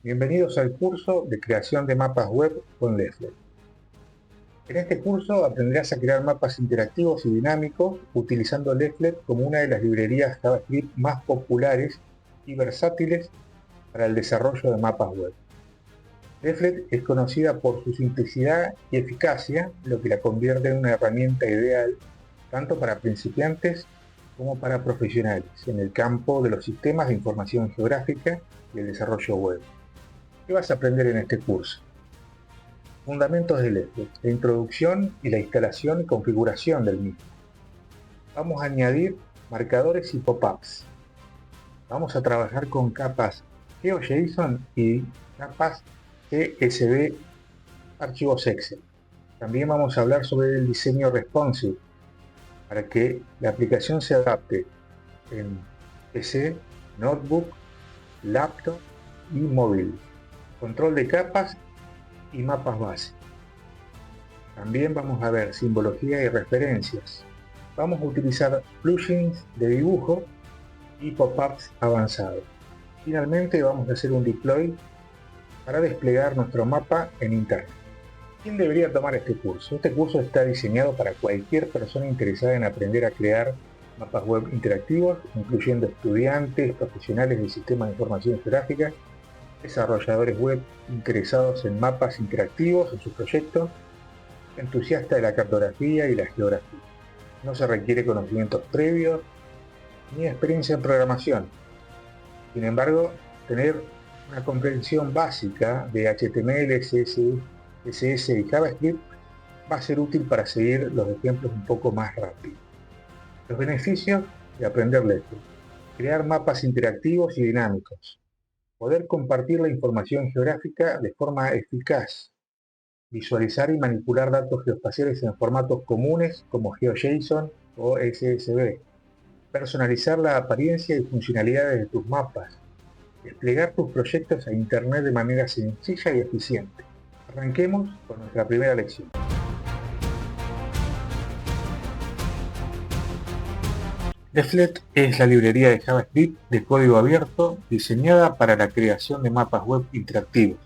Bienvenidos al curso de creación de mapas web con Leaflet. En este curso aprenderás a crear mapas interactivos y dinámicos utilizando Leaflet como una de las librerías JavaScript más populares y versátiles para el desarrollo de mapas web. Leaflet es conocida por su simplicidad y eficacia, lo que la convierte en una herramienta ideal tanto para principiantes como para profesionales en el campo de los sistemas de información geográfica y el desarrollo web. ¿Qué vas a aprender en este curso? Fundamentos del Leaflet, la introducción y la instalación y configuración del mismo. Vamos a añadir marcadores y pop-ups. Vamos a trabajar con capas GeoJSON y capas CSV archivos Excel. También vamos a hablar sobre el diseño responsive para que la aplicación se adapte en PC, notebook, laptop y móvil. Control de capas y mapas base. También vamos a ver simbología y referencias. Vamos a utilizar plugins de dibujo y pop-ups avanzados. Finalmente vamos a hacer un deploy para desplegar nuestro mapa en Internet. ¿Quién debería tomar este curso? Este curso está diseñado para cualquier persona interesada en aprender a crear mapas web interactivos, incluyendo estudiantes, profesionales del sistema de información geográfica, desarrolladores web interesados en mapas interactivos en sus proyectos, entusiastas de la cartografía y la geografía. No se requiere conocimientos previos ni experiencia en programación. Sin embargo, tener una comprensión básica de HTML, CSS y JavaScript va a ser útil para seguir los ejemplos un poco más rápido. Los beneficios de aprender Leaflet: crear mapas interactivos y dinámicos, poder compartir la información geográfica de forma eficaz, visualizar y manipular datos geoespaciales en formatos comunes como GeoJSON o SSV, personalizar la apariencia y funcionalidades de tus mapas, desplegar tus proyectos a Internet de manera sencilla y eficiente. Arranquemos con nuestra primera lección. Leaflet es la librería de JavaScript de código abierto diseñada para la creación de mapas web interactivos.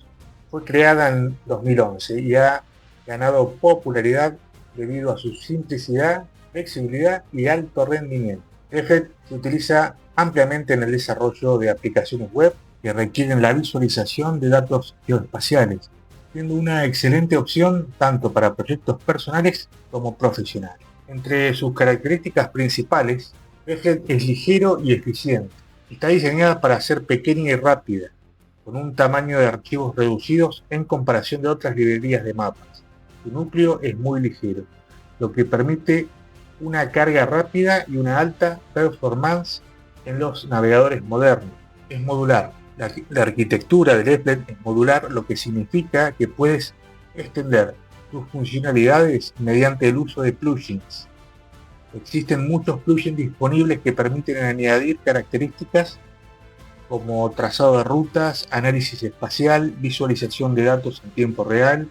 Fue creada en 2011 y ha ganado popularidad debido a su simplicidad, flexibilidad y alto rendimiento. Leaflet se utiliza ampliamente en el desarrollo de aplicaciones web que requieren la visualización de datos geoespaciales, siendo una excelente opción tanto para proyectos personales como profesionales. Entre sus características principales, Leaflet es ligero y eficiente. Está diseñada para ser pequeña y rápida, con un tamaño de archivos reducidos en comparación de otras librerías de mapas. Su núcleo es muy ligero, lo que permite una carga rápida y una alta performance en los navegadores modernos. Es modular. La arquitectura de Leaflet es modular, lo que significa que puedes extender tus funcionalidades mediante el uso de plugins. Existen muchos plugins disponibles que permiten añadir características como trazado de rutas, análisis espacial, visualización de datos en tiempo real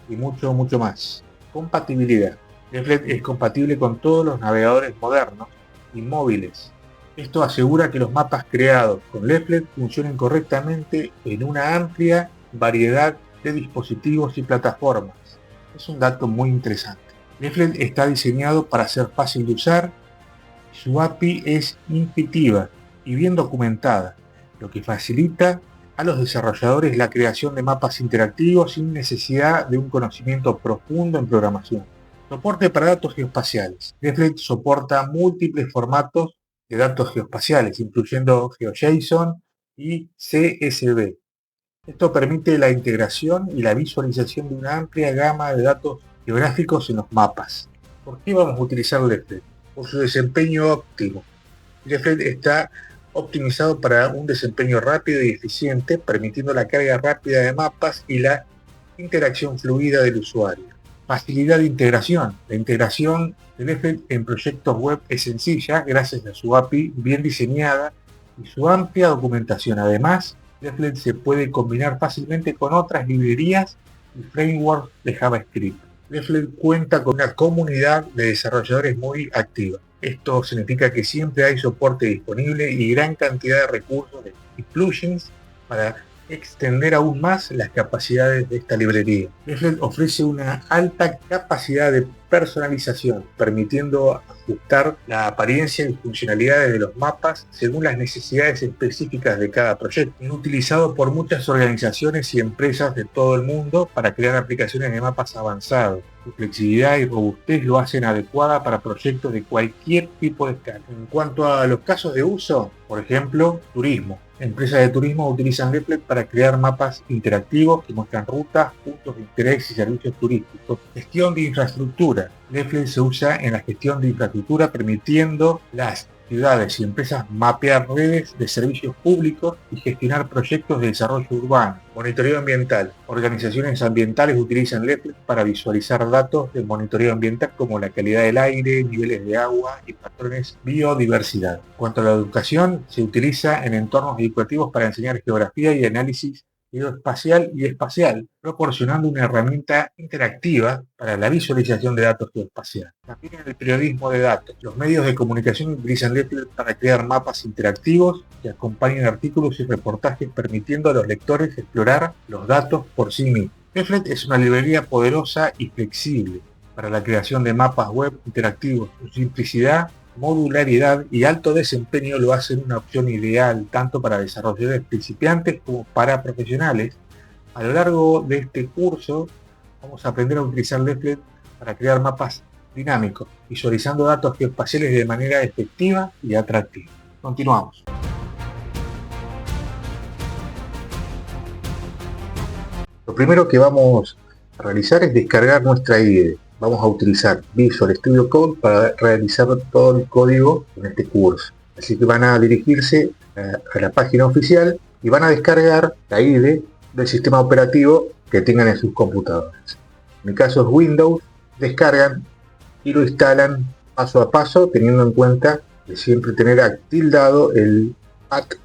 y mucho más. Compatibilidad. Leaflet es compatible con todos los navegadores modernos y móviles. Esto asegura que los mapas creados con Leaflet funcionen correctamente en una amplia variedad de dispositivos y plataformas. Es un dato muy interesante. Leaflet está diseñado para ser fácil de usar. Su API es intuitiva y bien documentada, lo que facilita a los desarrolladores la creación de mapas interactivos sin necesidad de un conocimiento profundo en programación. Soporte para datos geoespaciales. Leaflet soporta múltiples formatos de datos geoespaciales, incluyendo GeoJSON y CSV. Esto permite la integración y la visualización de una amplia gama de datos geográficos en los mapas. ¿Por qué vamos a utilizar Leaflet? Por su desempeño óptimo. Leaflet está optimizado para un desempeño rápido y eficiente, permitiendo la carga rápida de mapas y la interacción fluida del usuario. Facilidad de integración. La integración de Leaflet en proyectos web es sencilla gracias a su API bien diseñada y su amplia documentación. Además, Leaflet se puede combinar fácilmente con otras librerías y frameworks de JavaScript. Leaflet cuenta con una comunidad de desarrolladores muy activa. Esto significa que siempre hay soporte disponible y gran cantidad de recursos y plugins para extender aún más las capacidades de esta librería. Leaflet ofrece una alta capacidad de personalización, permitiendo ajustar la apariencia y funcionalidades de los mapas según las necesidades específicas de cada proyecto. Es utilizado por muchas organizaciones y empresas de todo el mundo para crear aplicaciones de mapas avanzados. Su flexibilidad y robustez lo hacen adecuada para proyectos de cualquier tipo de escala. En cuanto a los casos de uso, por ejemplo, turismo. Empresas de turismo utilizan Leaflet para crear mapas interactivos que muestran rutas, puntos de interés y servicios turísticos. Gestión de infraestructura. Leaflet se usa en la gestión de infraestructura, permitiendo las ciudades y empresas mapear redes de servicios públicos y gestionar proyectos de desarrollo urbano. Monitoreo ambiental. Organizaciones ambientales utilizan Leaflet para visualizar datos del monitoreo ambiental como la calidad del aire, niveles de agua y patrones biodiversidad. En cuanto a la educación, se utiliza en entornos educativos para enseñar geografía y análisis geoespacial y espacial, proporcionando una herramienta interactiva para la visualización de datos geoespaciales. También en el periodismo de datos, los medios de comunicación utilizan Leaflet para crear mapas interactivos que acompañan artículos y reportajes, permitiendo a los lectores explorar los datos por sí mismos. Leaflet es una librería poderosa y flexible para la creación de mapas web interactivos. Su simplicidad, modularidad y alto desempeño lo hacen una opción ideal tanto para desarrolladores principiantes como para profesionales. A lo largo de este curso vamos a aprender a utilizar Leaflet para crear mapas dinámicos, visualizando datos geoespaciales de manera efectiva y atractiva. Continuamos. Lo primero que vamos a realizar es descargar nuestra IDE. Vamos a utilizar Visual Studio Code para realizar todo el código en este curso. Así que van a dirigirse a la página oficial y van a descargar la IDE del sistema operativo que tengan en sus computadores. En mi caso es Windows, descargan y lo instalan paso a paso, teniendo en cuenta de siempre tener tildado el path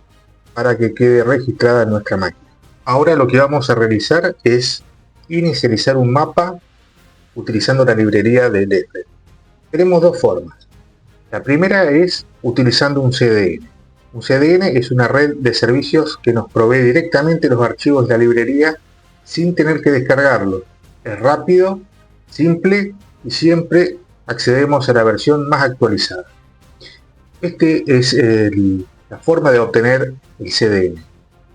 para que quede registrada en nuestra máquina. Ahora lo que vamos a realizar es inicializar un mapa utilizando la librería de Leaflet. Tenemos dos formas. La primera es utilizando un CDN. Un CDN es una red de servicios que nos provee directamente los archivos de la librería sin tener que descargarlos. Es rápido, simple y siempre accedemos a la versión más actualizada. Esta es la forma de obtener el CDN.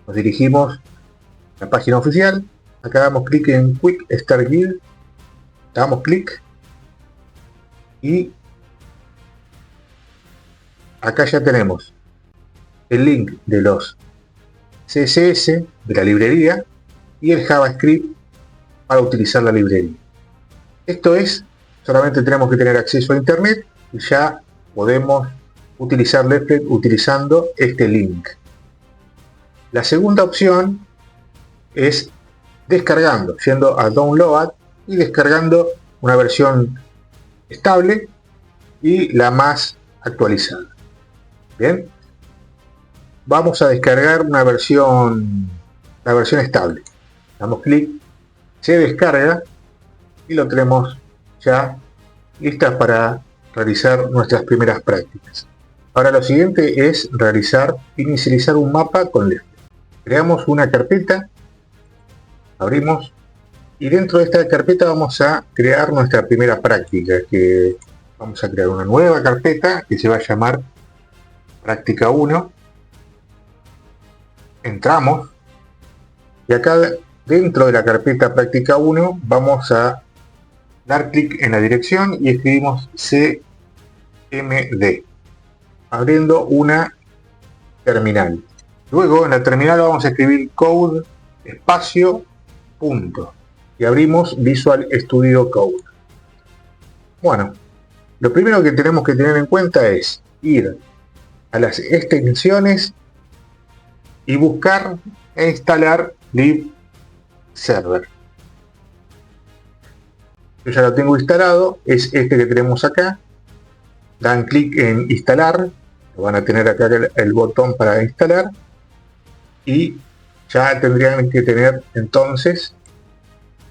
Nos dirigimos a la página oficial. Acá damos clic en Quick Start Guide. Damos clic y acá ya tenemos el link de los CSS de la librería y el JavaScript para utilizar la librería. Esto es, solamente tenemos que tener acceso a internet y ya podemos utilizar Leaflet utilizando este link. La segunda opción es descargando, yendo a Download y descargando una versión estable y la más actualizada. Bien, vamos a descargar la versión estable. Damos clic, se descarga y lo tenemos ya lista para realizar nuestras primeras prácticas. Ahora lo siguiente es inicializar un mapa con Leaflet. Creamos una carpeta, abrimos. Y dentro de esta carpeta vamos a crear nuestra primera práctica, que vamos a crear una nueva carpeta que se va a llamar práctica 1. Entramos y acá dentro de la carpeta práctica 1 vamos a dar clic en la dirección y escribimos cmd, abriendo una terminal. Luego en la terminal vamos a escribir code espacio punto. Y abrimos Visual Studio Code. Bueno, lo primero que tenemos que tener en cuenta es ir a las extensiones y buscar e instalar libserver. Yo ya lo tengo instalado, es este que tenemos acá. Dan clic en instalar, lo van a tener acá el botón para instalar y ya tendrían que tener entonces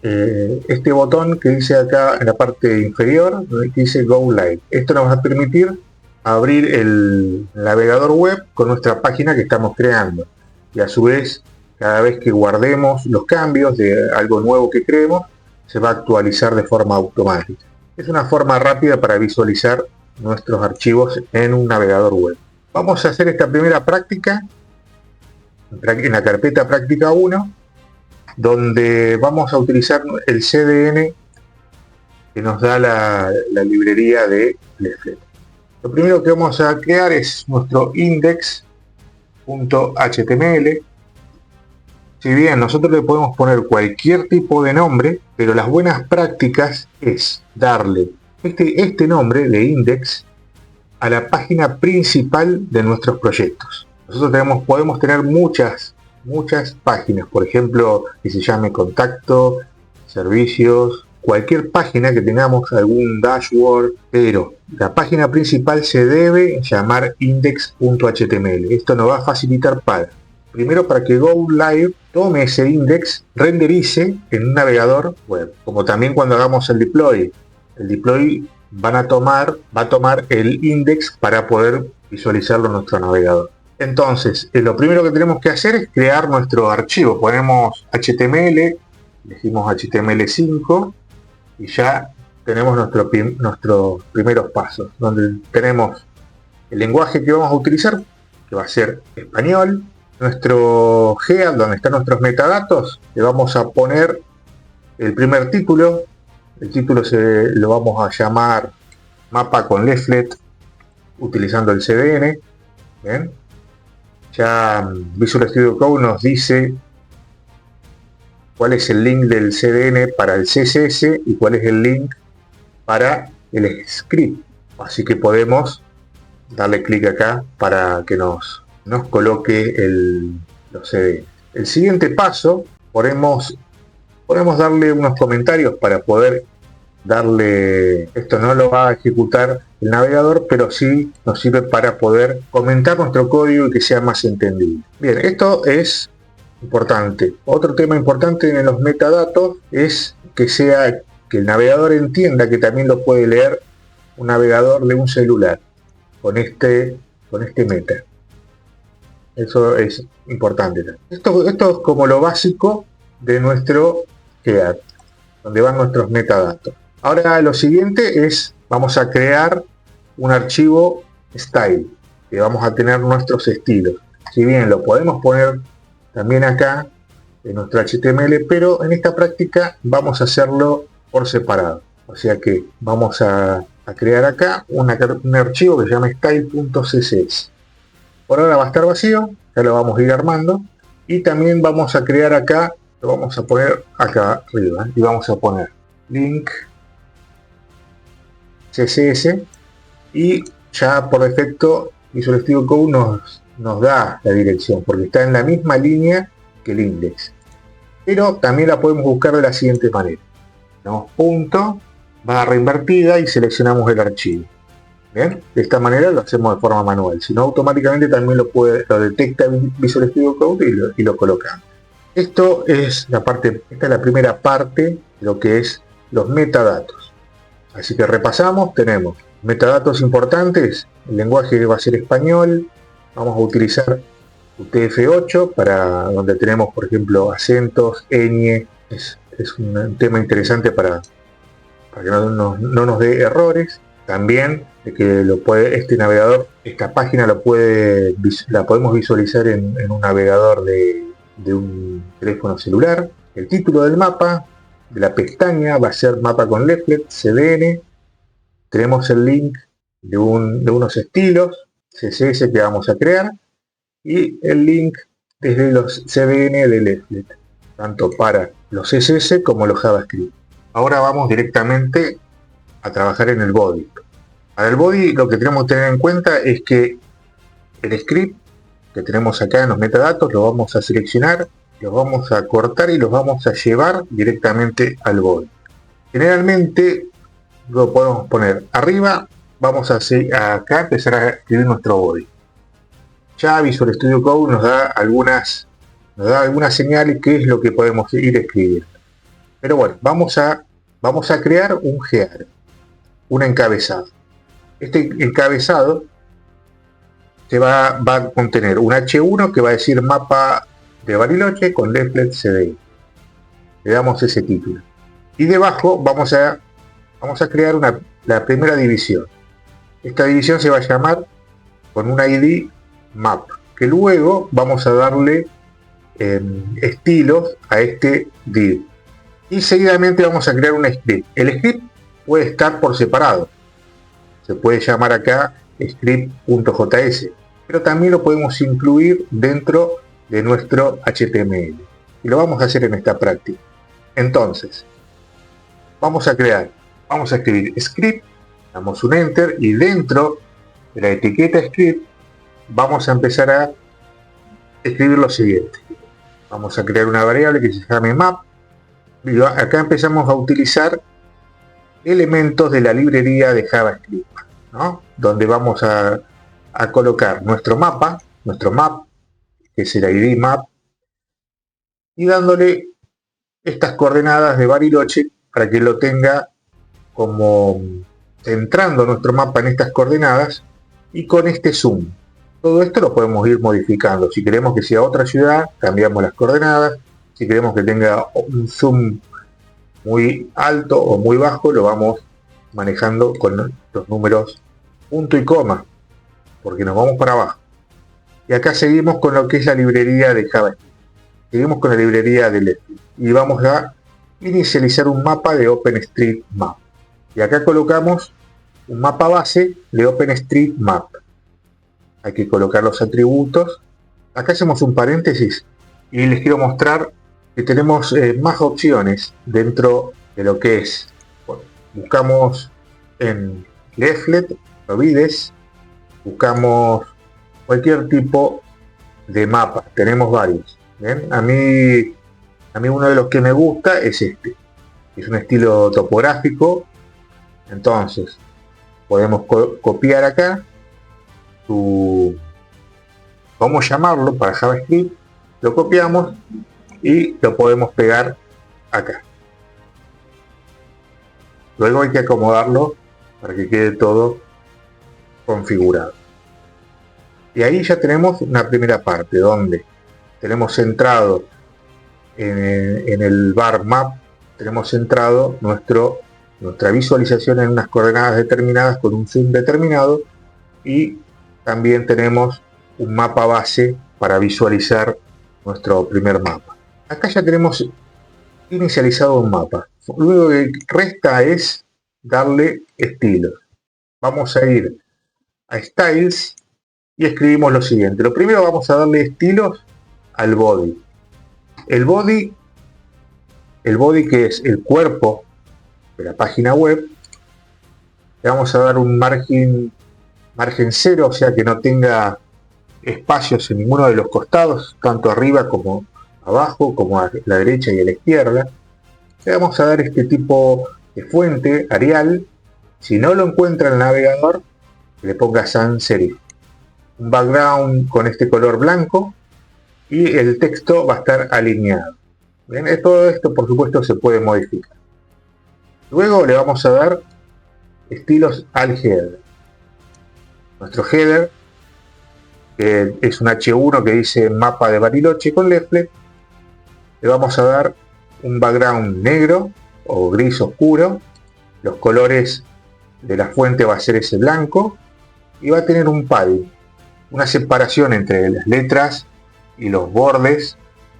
este botón que dice acá en la parte inferior, que dice Go Live. Esto nos va a permitir abrir el navegador web con nuestra página que estamos creando y a su vez Cada vez que guardemos los cambios de algo nuevo que creemos, se va a actualizar de forma automática. Es una forma rápida para visualizar nuestros archivos en un navegador web. Vamos a hacer esta primera práctica en la carpeta práctica 1, donde vamos a utilizar el CDN que nos da la librería de Leaflet. Lo primero que vamos a crear es nuestro index.html. Si bien nosotros le podemos poner cualquier tipo de nombre, pero las buenas prácticas es darle este nombre de index a la página principal de nuestros proyectos. Nosotros podemos tener muchas páginas, por ejemplo, que se llame contacto, servicios, cualquier página que tengamos, algún dashboard, pero la página principal se debe llamar index.html. Esto nos va a facilitar primero para que Go Live tome ese index, renderice en un navegador web, como también cuando hagamos el deploy. El deploy va a tomar el index para poder visualizarlo en nuestro navegador. Entonces, lo primero que tenemos que hacer es crear nuestro archivo. Ponemos HTML, elegimos HTML5 y ya tenemos nuestros primeros pasos, donde tenemos el lenguaje que vamos a utilizar, que va a ser español. Nuestro head, donde están nuestros metadatos, le vamos a poner el primer título. El título lo vamos a llamar mapa con leaflet, utilizando el CDN. ¿Bien? Ya Visual Studio Code nos dice cuál es el link del CDN para el CSS y cuál es el link para el script. Así que podemos darle clic acá para que nos coloque los CDN. El siguiente paso, podemos darle unos comentarios para poder darle, esto no lo va a ejecutar el navegador, pero sí nos sirve para poder comentar nuestro código y que sea más entendible. Bien, esto es importante. Otro tema importante en los metadatos es que el navegador entienda que también lo puede leer un navegador de un celular con este meta. Eso es importante. Esto es como lo básico de nuestro header, donde van nuestros metadatos. Ahora lo siguiente es, vamos a crear un archivo style, que vamos a tener nuestros estilos. Si bien lo podemos poner también acá en nuestro HTML, pero en esta práctica vamos a hacerlo por separado. O sea que vamos a crear acá un archivo que se llama style.css. Por ahora va a estar vacío, ya lo vamos a ir armando. Y también vamos a crear acá, lo vamos a poner acá arriba, y vamos a poner link CSS, y ya por defecto Visual Studio Code nos da la dirección, porque está en la misma línea que el index. Pero también la podemos buscar de la siguiente manera. Damos punto, barra invertida y seleccionamos el archivo. Bien, de esta manera lo hacemos de forma manual, si no automáticamente también lo detecta Visual Studio Code y lo colocamos. Esta es la primera parte de lo que es los metadatos. Así que repasamos, tenemos metadatos importantes, el lenguaje va a ser español, vamos a utilizar UTF-8 para donde tenemos por ejemplo acentos, ñ, es un tema interesante para que no nos dé errores. También que este navegador, esta página la podemos visualizar en un navegador de un teléfono celular. El título del mapa, de la pestaña, va a ser mapa con leaflet, CDN. Tenemos el link de unos estilos CSS que vamos a crear y el link desde los CDN de leaflet, tanto para los CSS como los JavaScript. Ahora vamos directamente a trabajar en el body. Para el body lo que tenemos que tener en cuenta es que el script que tenemos acá en los metadatos lo vamos a seleccionar, los vamos a cortar y los vamos a llevar directamente al body. Generalmente lo podemos poner arriba, vamos a acá empezar a escribir nuestro body. Ya Visual Studio Code nos da algunas señales qué es lo que podemos ir escribiendo. Pero bueno, vamos a crear un header, un encabezado. Este encabezado va a contener un H1 que va a decir mapa de Bariloche con Leaflet CDI. Le damos ese título. Y debajo vamos a crear la primera división. Esta división se va a llamar con un ID map, que luego vamos a darle estilos a este div. Y seguidamente vamos a crear un script. El script puede estar por separado. Se puede llamar acá script.js, pero también lo podemos incluir dentro de nuestro HTML. Y lo vamos a hacer en esta práctica. Entonces, vamos a escribir script, damos un enter y dentro de la etiqueta script vamos a empezar a escribir lo siguiente. Vamos a crear una variable que se llame map. Y acá empezamos a utilizar elementos de la librería de JavaScript, ¿no? Donde vamos a colocar nuestro map, que es el ID map, y dándole estas coordenadas de Bariloche para que lo tenga como centrando nuestro mapa en estas coordenadas y con este zoom. Todo esto lo podemos ir modificando. Si queremos que sea otra ciudad, cambiamos las coordenadas. Si queremos que tenga un zoom muy alto o muy bajo, lo vamos manejando con los números punto y coma, porque nos vamos para abajo. Y acá seguimos con lo que es la librería de JavaScript. Seguimos con la librería de Leaflet y vamos a inicializar un mapa de OpenStreetMap. Y acá colocamos un mapa base de OpenStreetMap. Hay que colocar los atributos. Acá hacemos un paréntesis y les quiero mostrar que tenemos más opciones dentro de lo que es. Bueno, buscamos en Leaflet, Provides, buscamos cualquier tipo de mapa. Tenemos varios. ¿Ven? A mí uno de los que me gusta es este. Es un estilo topográfico. Entonces, podemos copiar acá cómo llamarlo para JavaScript, lo copiamos y lo podemos pegar acá. Luego hay que acomodarlo para que quede todo configurado. Y ahí ya tenemos una primera parte donde tenemos centrado en el bar map, tenemos centrado nuestra visualización en unas coordenadas determinadas con un zoom determinado, y también tenemos un mapa base para visualizar nuestro primer mapa. Acá ya tenemos inicializado un mapa. Luego que resta es darle estilos. Vamos a ir a Styles y escribimos lo siguiente. Lo primero, vamos a darle estilos al body. El body que es el cuerpo de la página web, le vamos a dar un margen 0, o sea que no tenga espacios en ninguno de los costados, tanto arriba como abajo, como a la derecha y a la izquierda. Le vamos a dar este tipo de fuente, Arial. Si no lo encuentra en el navegador, le ponga sans serif. Un background con este color blanco y el texto va a estar alineado. ¿Bien? Todo esto, por supuesto, se puede modificar. Luego le vamos a dar estilos al header. Nuestro header es un H1 que dice mapa de Bariloche con Leaflet. Le vamos a dar un background negro o gris oscuro. Los colores de la fuente va a ser ese blanco y va a tener un padding, una separación entre las letras y los bordes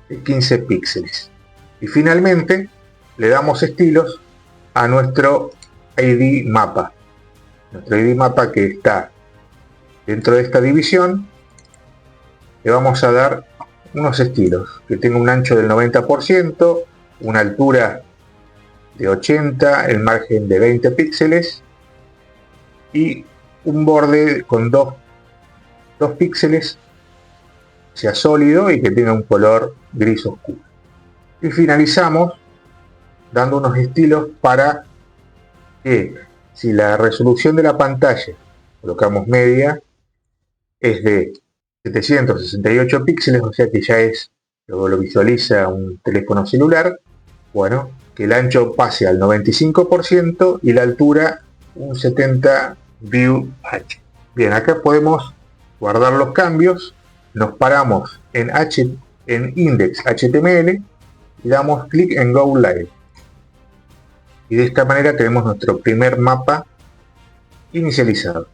de 15 píxeles. Y finalmente le damos estilos a nuestro ID mapa. Nuestro ID mapa que está dentro de esta división, le vamos a dar unos estilos que tenga un ancho del 90%, una altura de 80, el margen de 20 píxeles y un borde con 2 píxeles, sea sólido y que tenga un color gris oscuro. Y finalizamos dando unos estilos para que, si la resolución de la pantalla, colocamos media, es de 768 píxeles, o sea que ya lo visualiza un teléfono celular, bueno, que el ancho pase al 95% y la altura un 70 view H. Bien, acá podemos guardar los cambios, nos paramos en en index.html y damos clic en Go Live. Y de esta manera tenemos nuestro primer mapa inicializado.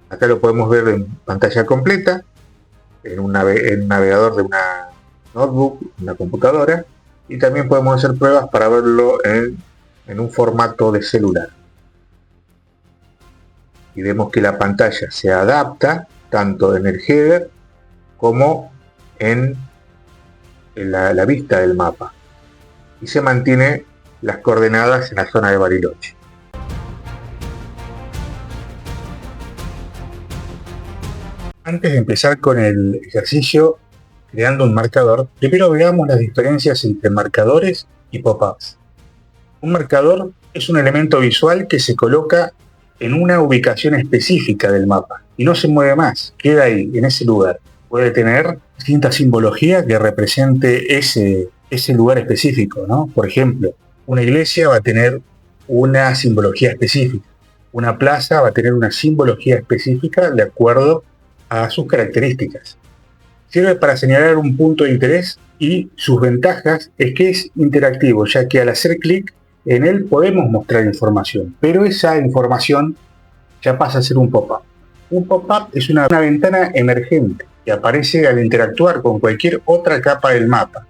Acá lo podemos ver en pantalla completa, en un navegador de una notebook, una computadora, y también podemos hacer pruebas para verlo en un formato de celular. Y vemos que la pantalla se adapta tanto en el header como en la vista del mapa, y se mantiene las coordenadas en la zona de Bariloche. Antes de empezar con el ejercicio creando un marcador, primero veamos las diferencias entre marcadores y pop-ups. Un marcador es un elemento visual que se coloca en una ubicación específica del mapa y no se mueve más, queda ahí, en ese lugar. Puede tener distinta simbología que represente ese lugar específico, ¿no? Por ejemplo, una iglesia va a tener una simbología específica, una plaza va a tener una simbología específica de acuerdo a sus características. Sirve para señalar un punto de interés y sus ventajas es que es interactivo, ya que al hacer clic en él podemos mostrar información, pero esa información ya pasa a ser un pop-up. Un pop-up es una ventana emergente que aparece al interactuar con cualquier otra capa del mapa.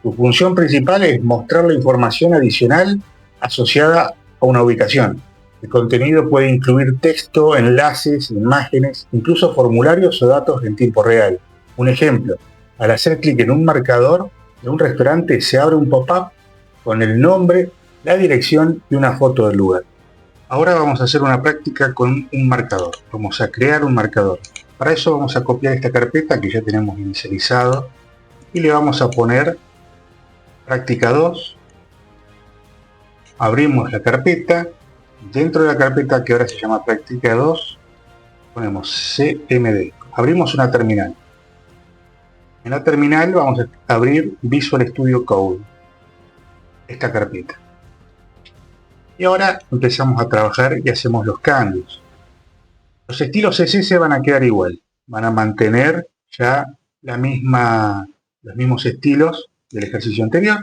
Su función principal es mostrar la información adicional asociada a una ubicación. El contenido puede incluir texto, enlaces, imágenes, incluso formularios o datos en tiempo real. Un ejemplo, al hacer clic en un marcador de un restaurante se abre un pop-up con el nombre, la dirección y una foto del lugar. Ahora vamos a hacer una práctica con un marcador. Vamos a crear un marcador. Para eso vamos a copiar esta carpeta que ya tenemos inicializado y le vamos a poner práctica 2. Abrimos la carpeta. Dentro de la carpeta que ahora se llama práctica 2, ponemos CMD. Abrimos una terminal. En la terminal vamos a abrir Visual Studio Code, esta carpeta. Y ahora empezamos a trabajar y hacemos los cambios. Los estilos CSS van a quedar igual. Van a mantener ya los mismos estilos del ejercicio anterior.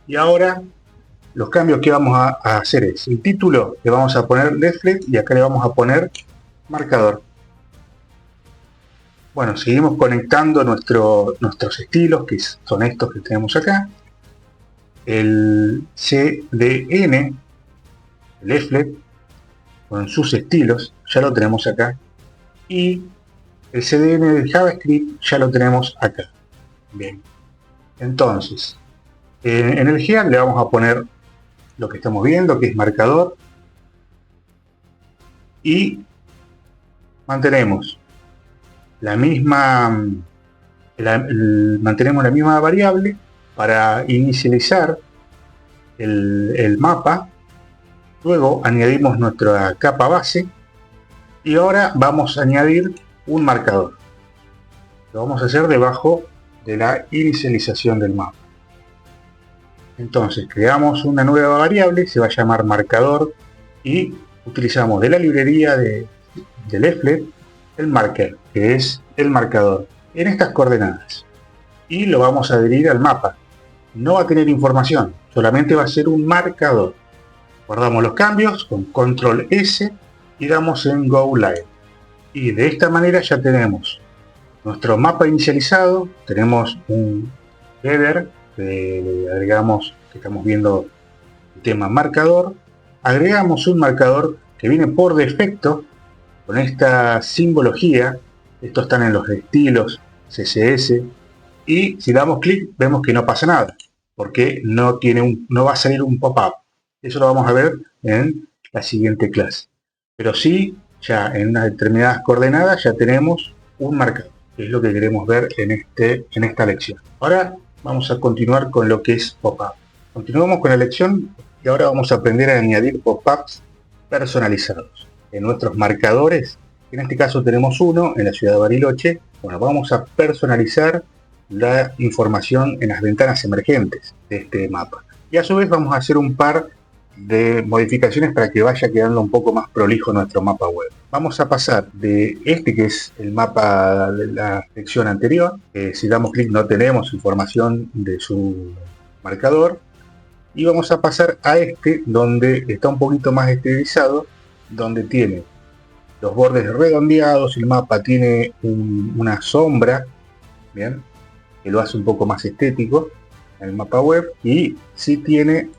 Y ahora los cambios que vamos a hacer es, el título le vamos a poner leaflet y acá le vamos a poner marcador. Bueno, seguimos conectando nuestros estilos, que son estos que tenemos acá. El CDN, el leaflet, con sus estilos, ya lo tenemos acá. Y el CDN de JavaScript ya lo tenemos acá. Bien. Entonces, en el header le vamos a poner lo que estamos viendo, que es marcador, y mantenemos la misma variable para inicializar el mapa. Luego añadimos nuestra capa base y ahora vamos a añadir un marcador. Lo vamos a hacer debajo de la inicialización del mapa. Entonces creamos una nueva variable, se va a llamar marcador y utilizamos de la librería de leaflet el marker, que es el marcador, en estas coordenadas. Y lo vamos a adherir al mapa. No va a tener información, solamente va a ser un marcador. Guardamos los cambios con control S y damos en Go Live. Y de esta manera ya tenemos nuestro mapa inicializado, tenemos un header, le agregamos, que estamos viendo el tema marcador, agregamos un marcador que viene por defecto con esta simbología. Estos están en los estilos CSS y si damos clic vemos que no pasa nada porque no va a salir un pop-up. Eso lo vamos a ver en la siguiente clase, pero sí, ya en unas determinadas coordenadas ya tenemos un marcador, que es lo que queremos ver en esta lección. Ahora vamos a continuar con lo que es pop-up. Continuamos con la lección y ahora vamos a aprender a añadir pop-ups personalizados en nuestros marcadores. En este caso tenemos uno en la ciudad de Bariloche. Bueno, vamos a personalizar la información en las ventanas emergentes de este mapa. Y a su vez vamos a hacer un par de modificaciones para que vaya quedando un poco más prolijo nuestro mapa web. Vamos a pasar de este, que es el mapa de la sección anterior, si damos clic no tenemos información de su marcador, y vamos a pasar a este, donde está un poquito más estilizado, donde tiene los bordes redondeados, el mapa tiene una sombra, bien, que lo hace un poco más estético en el mapa web, y sí tiene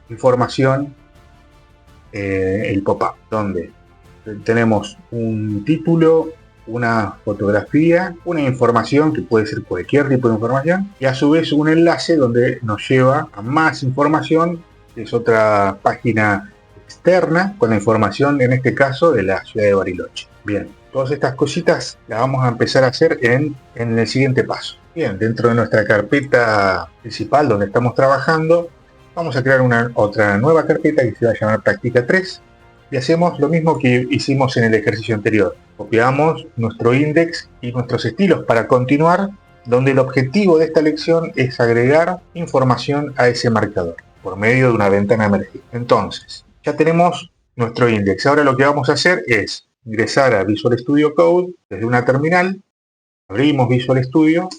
información, el pop-up, donde tenemos un título, una fotografía, una información que puede ser cualquier tipo de información, y a su vez un enlace donde nos lleva a más información, que es otra página externa con la información, en este caso de la ciudad de Bariloche. Bien, todas estas cositas las vamos a empezar a hacer en el siguiente paso. Bien, dentro de nuestra carpeta principal donde estamos trabajando, vamos a crear otra nueva carpeta que se va a llamar práctica 3, y hacemos lo mismo que hicimos en el ejercicio anterior. Copiamos nuestro index y nuestros estilos para continuar, donde el objetivo de esta lección es agregar información a ese marcador por medio de una ventana emergente. Entonces, ya tenemos nuestro index. Ahora lo que vamos a hacer es ingresar a Visual Studio Code desde una terminal, abrimos Visual Studio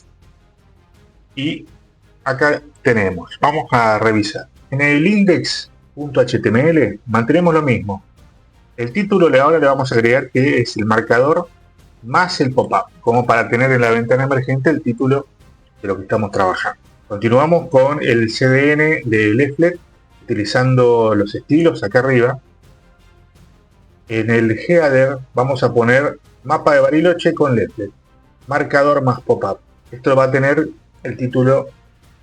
y acá tenemos, vamos a revisar. En el index.html mantenemos lo mismo. El título ahora le vamos a agregar que es el marcador más el pop-up, como para tener en la ventana emergente el título de lo que estamos trabajando. Continuamos con el CDN de Leaflet, utilizando los estilos acá arriba. En el header vamos a poner mapa de Bariloche con Leaflet, marcador más pop-up. Esto va a tener el título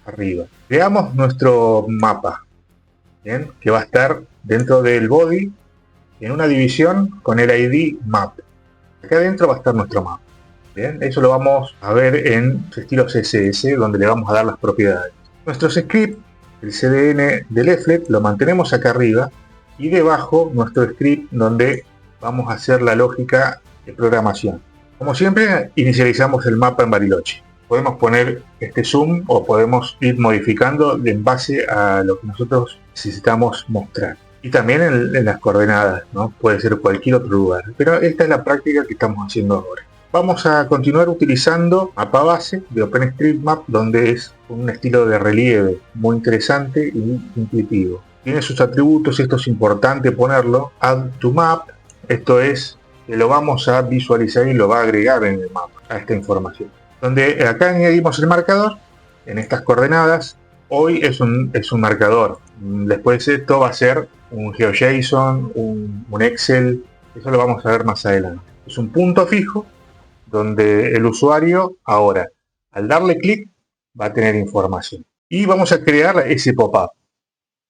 arriba. Veamos nuestro mapa, ¿bien? Que va a estar dentro del body en una división con el ID map. Acá adentro va a estar nuestro mapa. Bien, eso lo vamos a ver en estilo CSS, donde le vamos a dar las propiedades. Nuestro script, el CDN de Leaflet, lo mantenemos acá arriba, y debajo nuestro script donde vamos a hacer la lógica de programación. Como siempre, inicializamos el mapa en Bariloche. Podemos poner este zoom o podemos ir modificando en base a lo que nosotros necesitamos mostrar. Y también en las coordenadas, ¿no? Puede ser cualquier otro lugar. Pero esta es la práctica que estamos haciendo ahora. Vamos a continuar utilizando mapa base de OpenStreetMap, donde es un estilo de relieve muy interesante y intuitivo. Tiene sus atributos, esto es importante ponerlo. Add to map, esto es que lo vamos a visualizar y lo va a agregar en el mapa a esta información. Donde acá añadimos el marcador en estas coordenadas. Hoy es un marcador. Después esto va a ser un GeoJSON, un Excel. Eso lo vamos a ver más adelante. Es un punto fijo donde el usuario ahora, al darle clic, va a tener información. Y vamos a crear ese pop-up.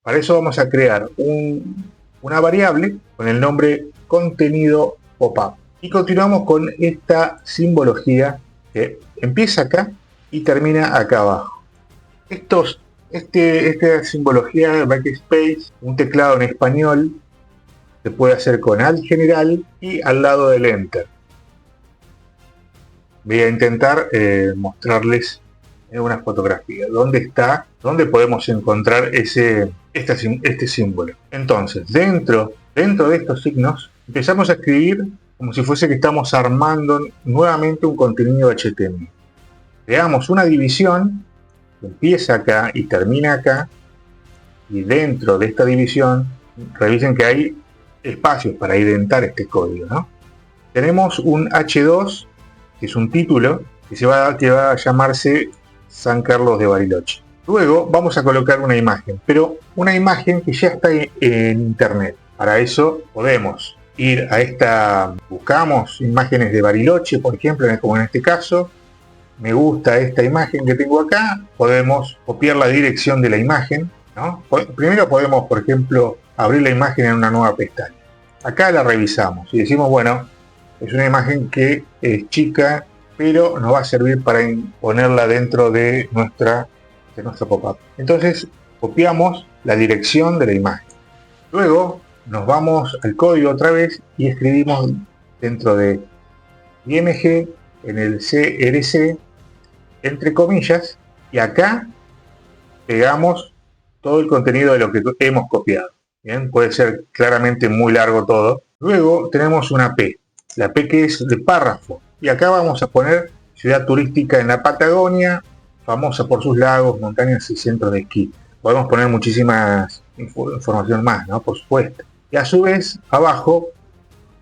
Para eso vamos a crear una variable con el nombre contenido pop-up. Y continuamos con esta simbología que empieza acá y termina acá abajo. Esta simbología de backspace, un teclado en español, se puede hacer con Alt general y al lado del Enter. Voy a intentar mostrarles una fotografía. ¿Dónde podemos encontrar este símbolo? Entonces, dentro de estos signos, empezamos a escribir como si fuese que estamos armando nuevamente un contenido HTML. Creamos una división que empieza acá y termina acá, y dentro de esta división revisen que hay espacios para indentar este código, ¿no? Tenemos un H2, que es un título que va a llamarse San Carlos de Bariloche. Luego vamos a colocar una imagen, pero una imagen que ya está en internet. Para eso podemos ir a buscamos imágenes de Bariloche, por ejemplo, como en este caso. Me gusta esta imagen que tengo acá, podemos copiar la dirección de la imagen, ¿no? Primero podemos, por ejemplo, abrir la imagen en una nueva pestaña. Acá la revisamos y decimos, bueno, es una imagen que es chica, pero nos va a servir para ponerla dentro de nuestro pop-up. Entonces, copiamos la dirección de la imagen. Luego, nos vamos al código otra vez y escribimos dentro de IMG, en el CRC, entre comillas, y acá pegamos todo el contenido de lo que hemos copiado. Bien, puede ser claramente muy largo todo. Luego tenemos una P, la P que es de párrafo. Y acá vamos a poner ciudad turística en la Patagonia, famosa por sus lagos, montañas y centros de esquí. Podemos poner muchísimas información más, ¿no? Por supuesto. Y a su vez, abajo,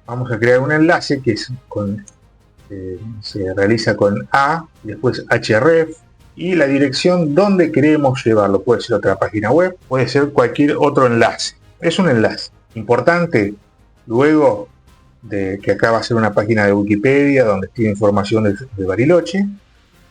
vamos a crear un enlace que es se realiza con A, después href, y la dirección donde queremos llevarlo. Puede ser otra página web, puede ser cualquier otro enlace. Es un enlace importante. Luego de que acá va a ser una página de Wikipedia donde tiene información de Bariloche,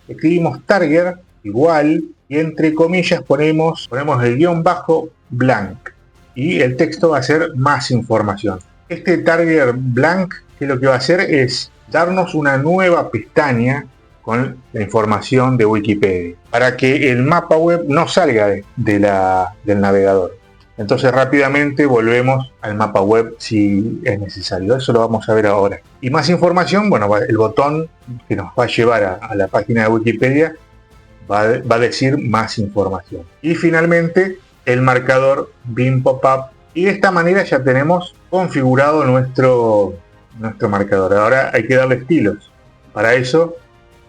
escribimos target igual y entre comillas ponemos el guión bajo blank y el texto va a ser más información. Este target blank, que lo que va a hacer es darnos una nueva pestaña con la información de Wikipedia para que el mapa web no salga del navegador. Entonces rápidamente volvemos al mapa web si es necesario. Eso lo vamos a ver ahora. Y más información, bueno, el botón que nos va a llevar a la página de Wikipedia va a decir más información. Y finalmente el marcador Bin Pop-up. Y de esta manera ya tenemos configurado nuestro marcador. Ahora hay que darle estilos. Para eso,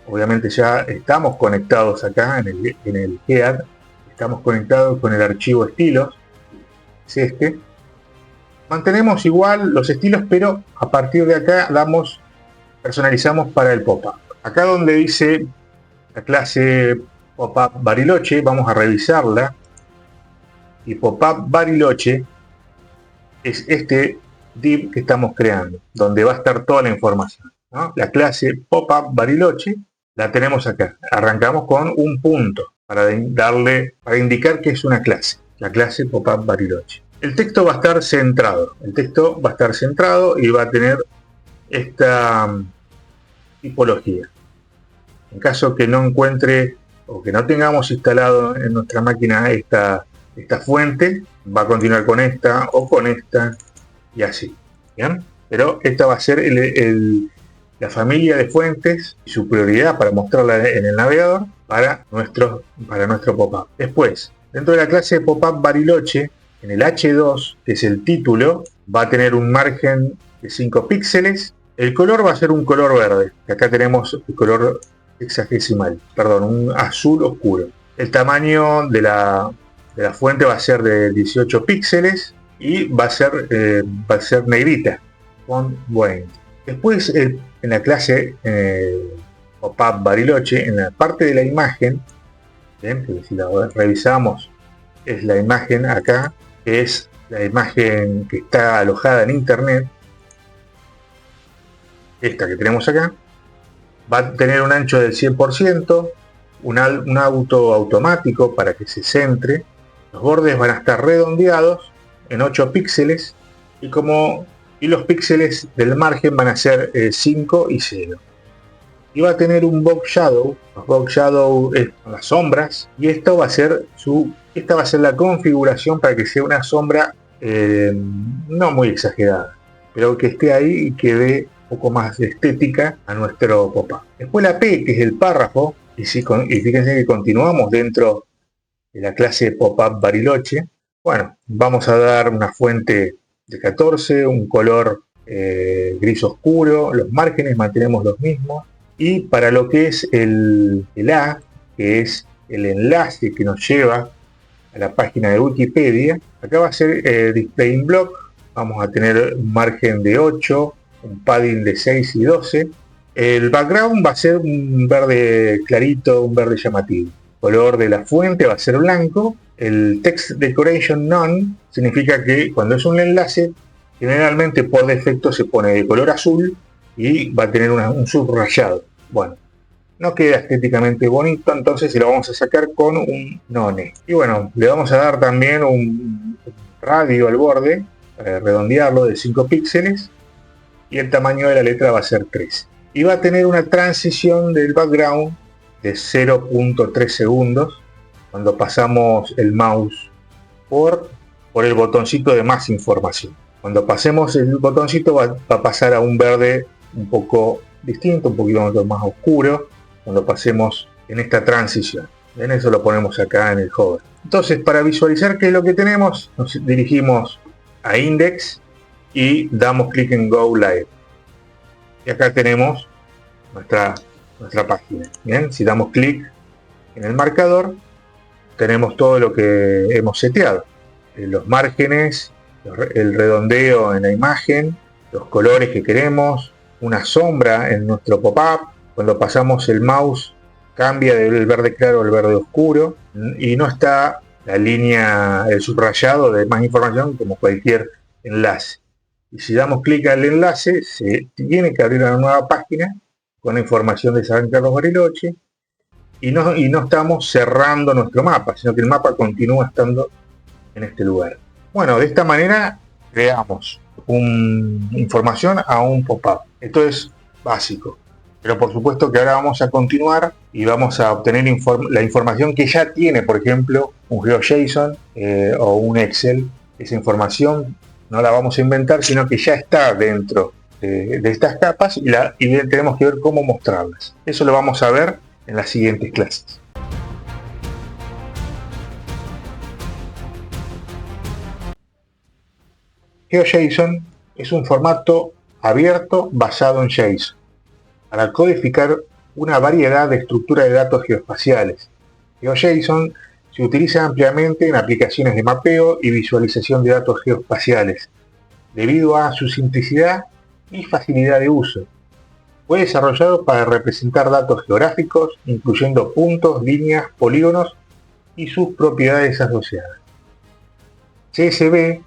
obviamente ya estamos conectados acá en el Head. Estamos conectados con el archivo estilos. Es este. Mantenemos igual los estilos, pero a partir de acá personalizamos para el pop-up. Acá donde dice la clase pop-up Bariloche, vamos a revisarla. Y pop-up Bariloche es este div que estamos creando, donde va a estar toda la información, ¿no? La clase pop-up Bariloche la tenemos acá. Arrancamos con un punto para indicar que es una clase. La clase pop-up Bariloche. El texto va a estar centrado. Y va a tener esta tipología. En caso que no encuentre o que no tengamos instalado en nuestra máquina esta fuente, va a continuar con esta o con esta y así. ¿Bien? Pero esta va a ser la familia de fuentes y su prioridad para mostrarla en el navegador para nuestro pop-up. Después, dentro de la clase de pop-up Bariloche, en el H2, que es el título, va a tener un margen de 5 píxeles. El color va a ser un color verde. Acá tenemos el color hexagesimal, un azul oscuro. El tamaño de la fuente va a ser de 18 píxeles y va a ser negrita, font white. Después, en la clase pop-up Bariloche, en la parte de la imagen, ¿bien? Porque si la revisamos, es la imagen acá, que es la imagen que está alojada en internet, esta que tenemos acá, va a tener un ancho del 100%, un auto automático para que se centre, los bordes van a estar redondeados en 8 píxeles y los píxeles del margen van a ser 5 y 0. Y va a tener un box shadow. Los box shadow es las sombras y esta va a ser la configuración para que sea una sombra no muy exagerada, pero que esté ahí y que dé un poco más de estética a nuestro pop-up. Después la P, que es el párrafo, y fíjense que continuamos dentro de la clase pop-up Bariloche. Bueno, vamos a dar una fuente de 14, un color gris oscuro, los márgenes mantenemos los mismos, y para lo que es el A, que es el enlace que nos lleva a la página de Wikipedia, acá va a ser display in block, vamos a tener un margen de 8, un padding de 6 y 12, el background va a ser un verde clarito, un verde llamativo, el color de la fuente va a ser blanco, el text decoration none significa que cuando es un enlace, generalmente por defecto se pone de color azul y va a tener un subrayado. Bueno, no queda estéticamente bonito, entonces lo vamos a sacar con un none. Y bueno, le vamos a dar también un radio al borde para redondearlo de 5 píxeles y el tamaño de la letra va a ser 3. Y va a tener una transición del background de 0.3 segundos cuando pasamos el mouse por el botoncito de más información. Cuando pasemos el botoncito va a pasar a un verde un poco distinto, un poquito más oscuro, cuando pasemos en esta transición. En eso lo ponemos acá en el hover. Entonces, para visualizar qué es lo que tenemos, nos dirigimos a Index y damos clic en Go Live. Y acá tenemos nuestra página. Bien, si damos clic en el marcador, tenemos todo lo que hemos seteado. Los márgenes, el redondeo en la imagen, los colores que queremos, una sombra en nuestro pop-up. Cuando pasamos el mouse cambia del verde claro al verde oscuro y no está la línea, el subrayado de más información como cualquier enlace. Y si damos clic al enlace, se tiene que abrir una nueva página con la información de San Carlos Bariloche y no estamos cerrando nuestro mapa, sino que el mapa continúa estando en este lugar. Bueno, de esta manera creamos información a un pop-up. Esto es básico. Pero por supuesto que ahora vamos a continuar y vamos a obtener la información que ya tiene, por ejemplo, un GeoJSON o un Excel. Esa información no la vamos a inventar, sino que ya está dentro de estas capas y tenemos que ver cómo mostrarlas. Eso lo vamos a ver en las siguientes clases. GeoJSON es un formato abierto basado en JSON para codificar una variedad de estructuras de datos geoespaciales. GeoJSON se utiliza ampliamente en aplicaciones de mapeo y visualización de datos geoespaciales, debido a su simplicidad y facilidad de uso. Fue desarrollado para representar datos geográficos, incluyendo puntos, líneas, polígonos y sus propiedades asociadas. CSV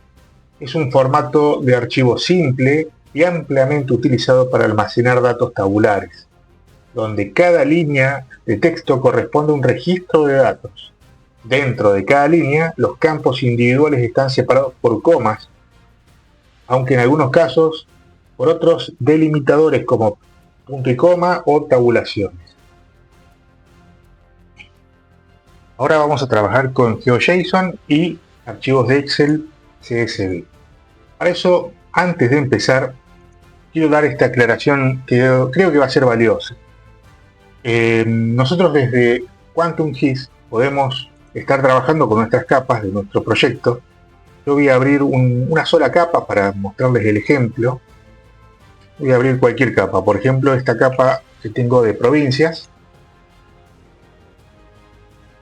es un formato de archivo simple y ampliamente utilizado para almacenar datos tabulares, donde cada línea de texto corresponde a un registro de datos. Dentro de cada línea, los campos individuales están separados por comas, aunque en algunos casos por otros delimitadores como punto y coma o tabulaciones. Ahora vamos a trabajar con GeoJSON y archivos de Excel CSV. Para eso, antes de empezar, quiero dar esta aclaración que creo que va a ser valiosa. Nosotros desde Quantum GIS podemos estar trabajando con nuestras capas de nuestro proyecto. Yo voy a abrir una sola capa para mostrarles el ejemplo. Voy a abrir cualquier capa, por ejemplo esta capa que tengo de provincias.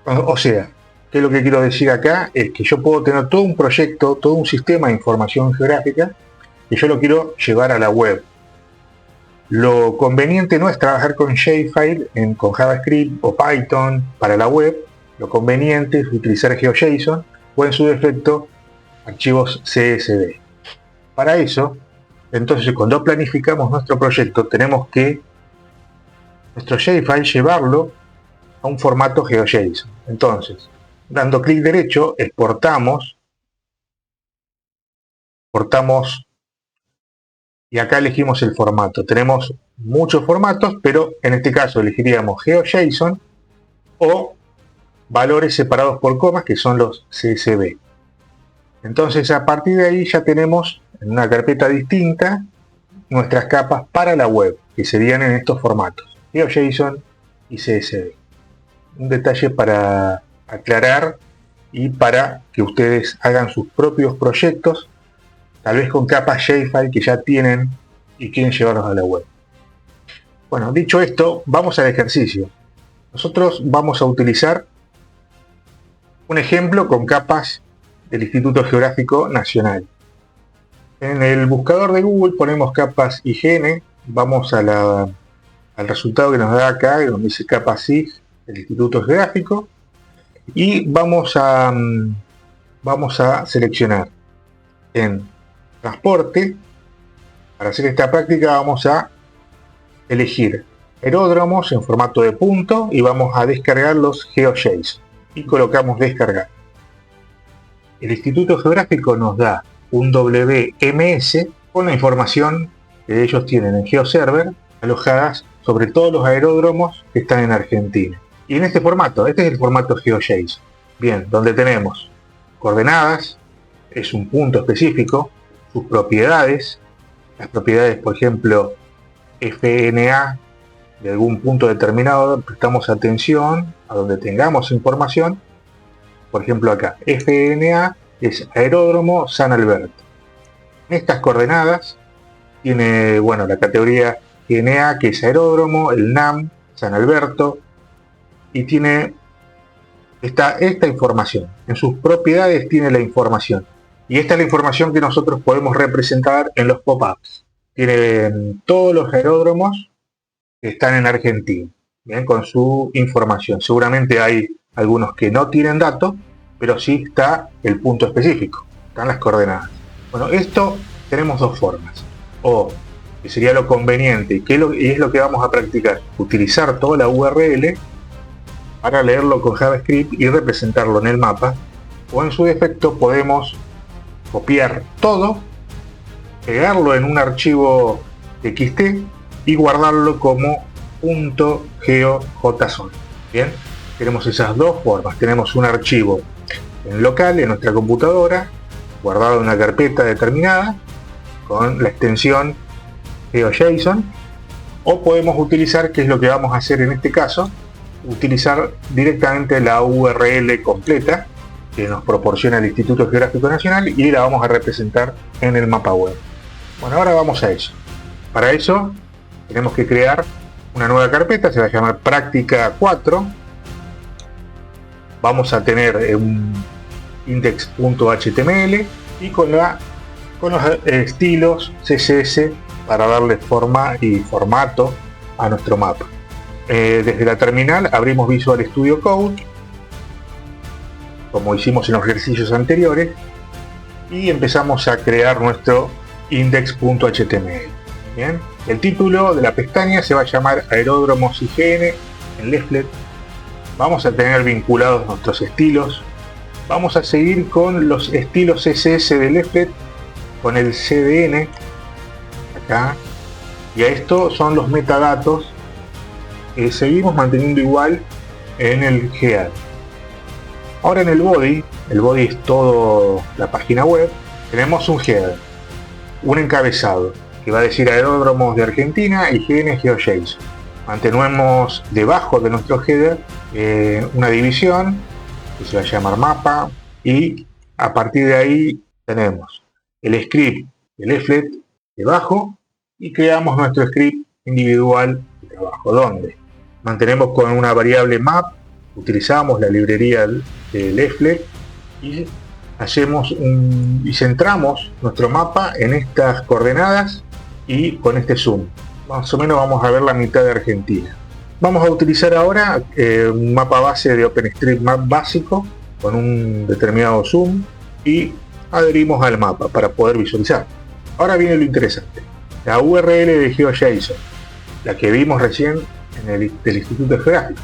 O sea, ¿qué es lo que quiero decir acá? Es que yo puedo tener todo un proyecto, todo un sistema de información geográfica y yo lo quiero llevar a la web. Lo conveniente no es trabajar con Shapefile con JavaScript o Python para la web. Lo conveniente es utilizar GeoJSON o en su defecto archivos CSV. Para eso, entonces cuando planificamos nuestro proyecto tenemos que nuestro Shapefile llevarlo a un formato GeoJSON. Entonces, dando clic derecho, exportamos y acá elegimos el formato. Tenemos muchos formatos, pero en este caso elegiríamos GeoJSON o valores separados por comas, que son los CSV. Entonces a partir de ahí ya tenemos en una carpeta distinta nuestras capas para la web, que serían en estos formatos, GeoJSON y CSV. Un detalle para aclarar y para que ustedes hagan sus propios proyectos, tal vez con capas Shapefile que ya tienen y quieren llevarlos a la web. Bueno, dicho esto, vamos al ejercicio. Nosotros vamos a utilizar un ejemplo con capas del Instituto Geográfico Nacional. En el buscador de Google ponemos capas IGN, vamos al resultado que nos da acá, donde dice capas SIG del Instituto Geográfico, y vamos a seleccionar en transporte. Para hacer esta práctica vamos a elegir aeródromos en formato de punto y vamos a descargar los GeoJSON y colocamos descargar. El Instituto Geográfico nos da un WMS con la información que ellos tienen en GeoServer alojadas sobre todos los aeródromos que están en Argentina. Y en este formato, este es el formato GeoJSON. Bien, donde tenemos coordenadas, es un punto específico, sus propiedades, las propiedades, por ejemplo, FNA de algún punto determinado, prestamos atención a donde tengamos información. Por ejemplo acá, FNA es Aeródromo San Alberto. Estas coordenadas tiene, bueno, la categoría GNA, que es aeródromo, el NAM, San Alberto, y tiene esta información. En sus propiedades tiene la información. Y esta es la información que nosotros podemos representar en los pop-ups. Tiene todos los aeródromos que están en Argentina, bien, con su información. Seguramente hay algunos que no tienen datos, pero sí está el punto específico, están las coordenadas. Bueno, esto tenemos dos formas. O, que sería lo conveniente, y es lo que vamos a practicar, utilizar toda la URL para leerlo con JavaScript y representarlo en el mapa, o en su defecto podemos copiar todo, pegarlo en un archivo TXT y guardarlo como .geojson. Bien, tenemos esas dos formas. Tenemos un archivo en local en nuestra computadora, guardado en una carpeta determinada con la extensión GeoJSON, o podemos utilizar, que es lo que vamos a hacer en este caso, utilizar directamente la URL completa que nos proporciona el Instituto Geográfico Nacional y la vamos a representar en el mapa web. Bueno, ahora vamos a eso. Para eso tenemos que crear una nueva carpeta, se va a llamar práctica 4. Vamos a tener un index.html y con los estilos CSS para darle forma y formato a nuestro mapa. Desde la terminal abrimos Visual Studio Code, como hicimos en los ejercicios anteriores, y empezamos a crear nuestro index.html. Bien, el título de la pestaña se va a llamar Aeródromos IGN en Leaflet. Vamos a tener vinculados nuestros estilos. Vamos a seguir con los estilos CSS de Leaflet, con el CDN acá, y a esto son los metadatos que seguimos manteniendo igual en el header. Ahora en el body es todo la página web, tenemos un header, un encabezado que va a decir aeródromos de Argentina, IGN, GeoJSON. Mantenemos debajo de nuestro header una división que se va a llamar mapa, y a partir de ahí tenemos el script de Leaflet debajo y creamos nuestro script individual de trabajo, donde mantenemos con una variable map, utilizamos la librería de Leaflet y centramos nuestro mapa en estas coordenadas y con este zoom. Más o menos vamos a ver la mitad de Argentina. Vamos a utilizar ahora un mapa base de OpenStreetMap básico con un determinado zoom y adherimos al mapa para poder visualizar. Ahora viene lo interesante. La URL de GeoJSON, la que vimos recién del Instituto Geográfico.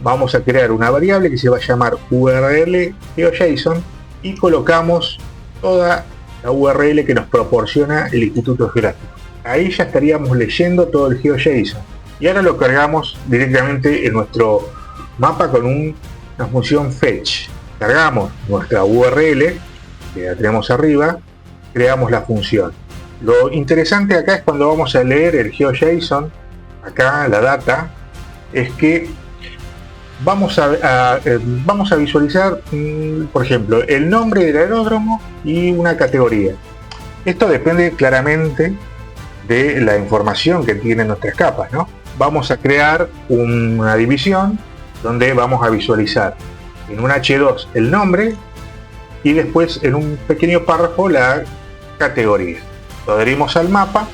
Vamos a crear una variable que se va a llamar URL GeoJSON y colocamos toda la URL que nos proporciona el Instituto Geográfico. Ahí ya estaríamos leyendo todo el GeoJSON. Y ahora lo cargamos directamente en nuestro mapa con una función fetch. Cargamos nuestra URL, que la tenemos arriba, creamos la función. Lo interesante acá es cuando vamos a leer el GeoJSON, acá la data, es que vamos a visualizar, por ejemplo, el nombre del aeródromo y una categoría. Esto depende claramente de la información que tienen nuestras capas, ¿no? Vamos a crear una división donde vamos a visualizar en un H2 el nombre y después en un pequeño párrafo la categoría. Lo adherimos al mapa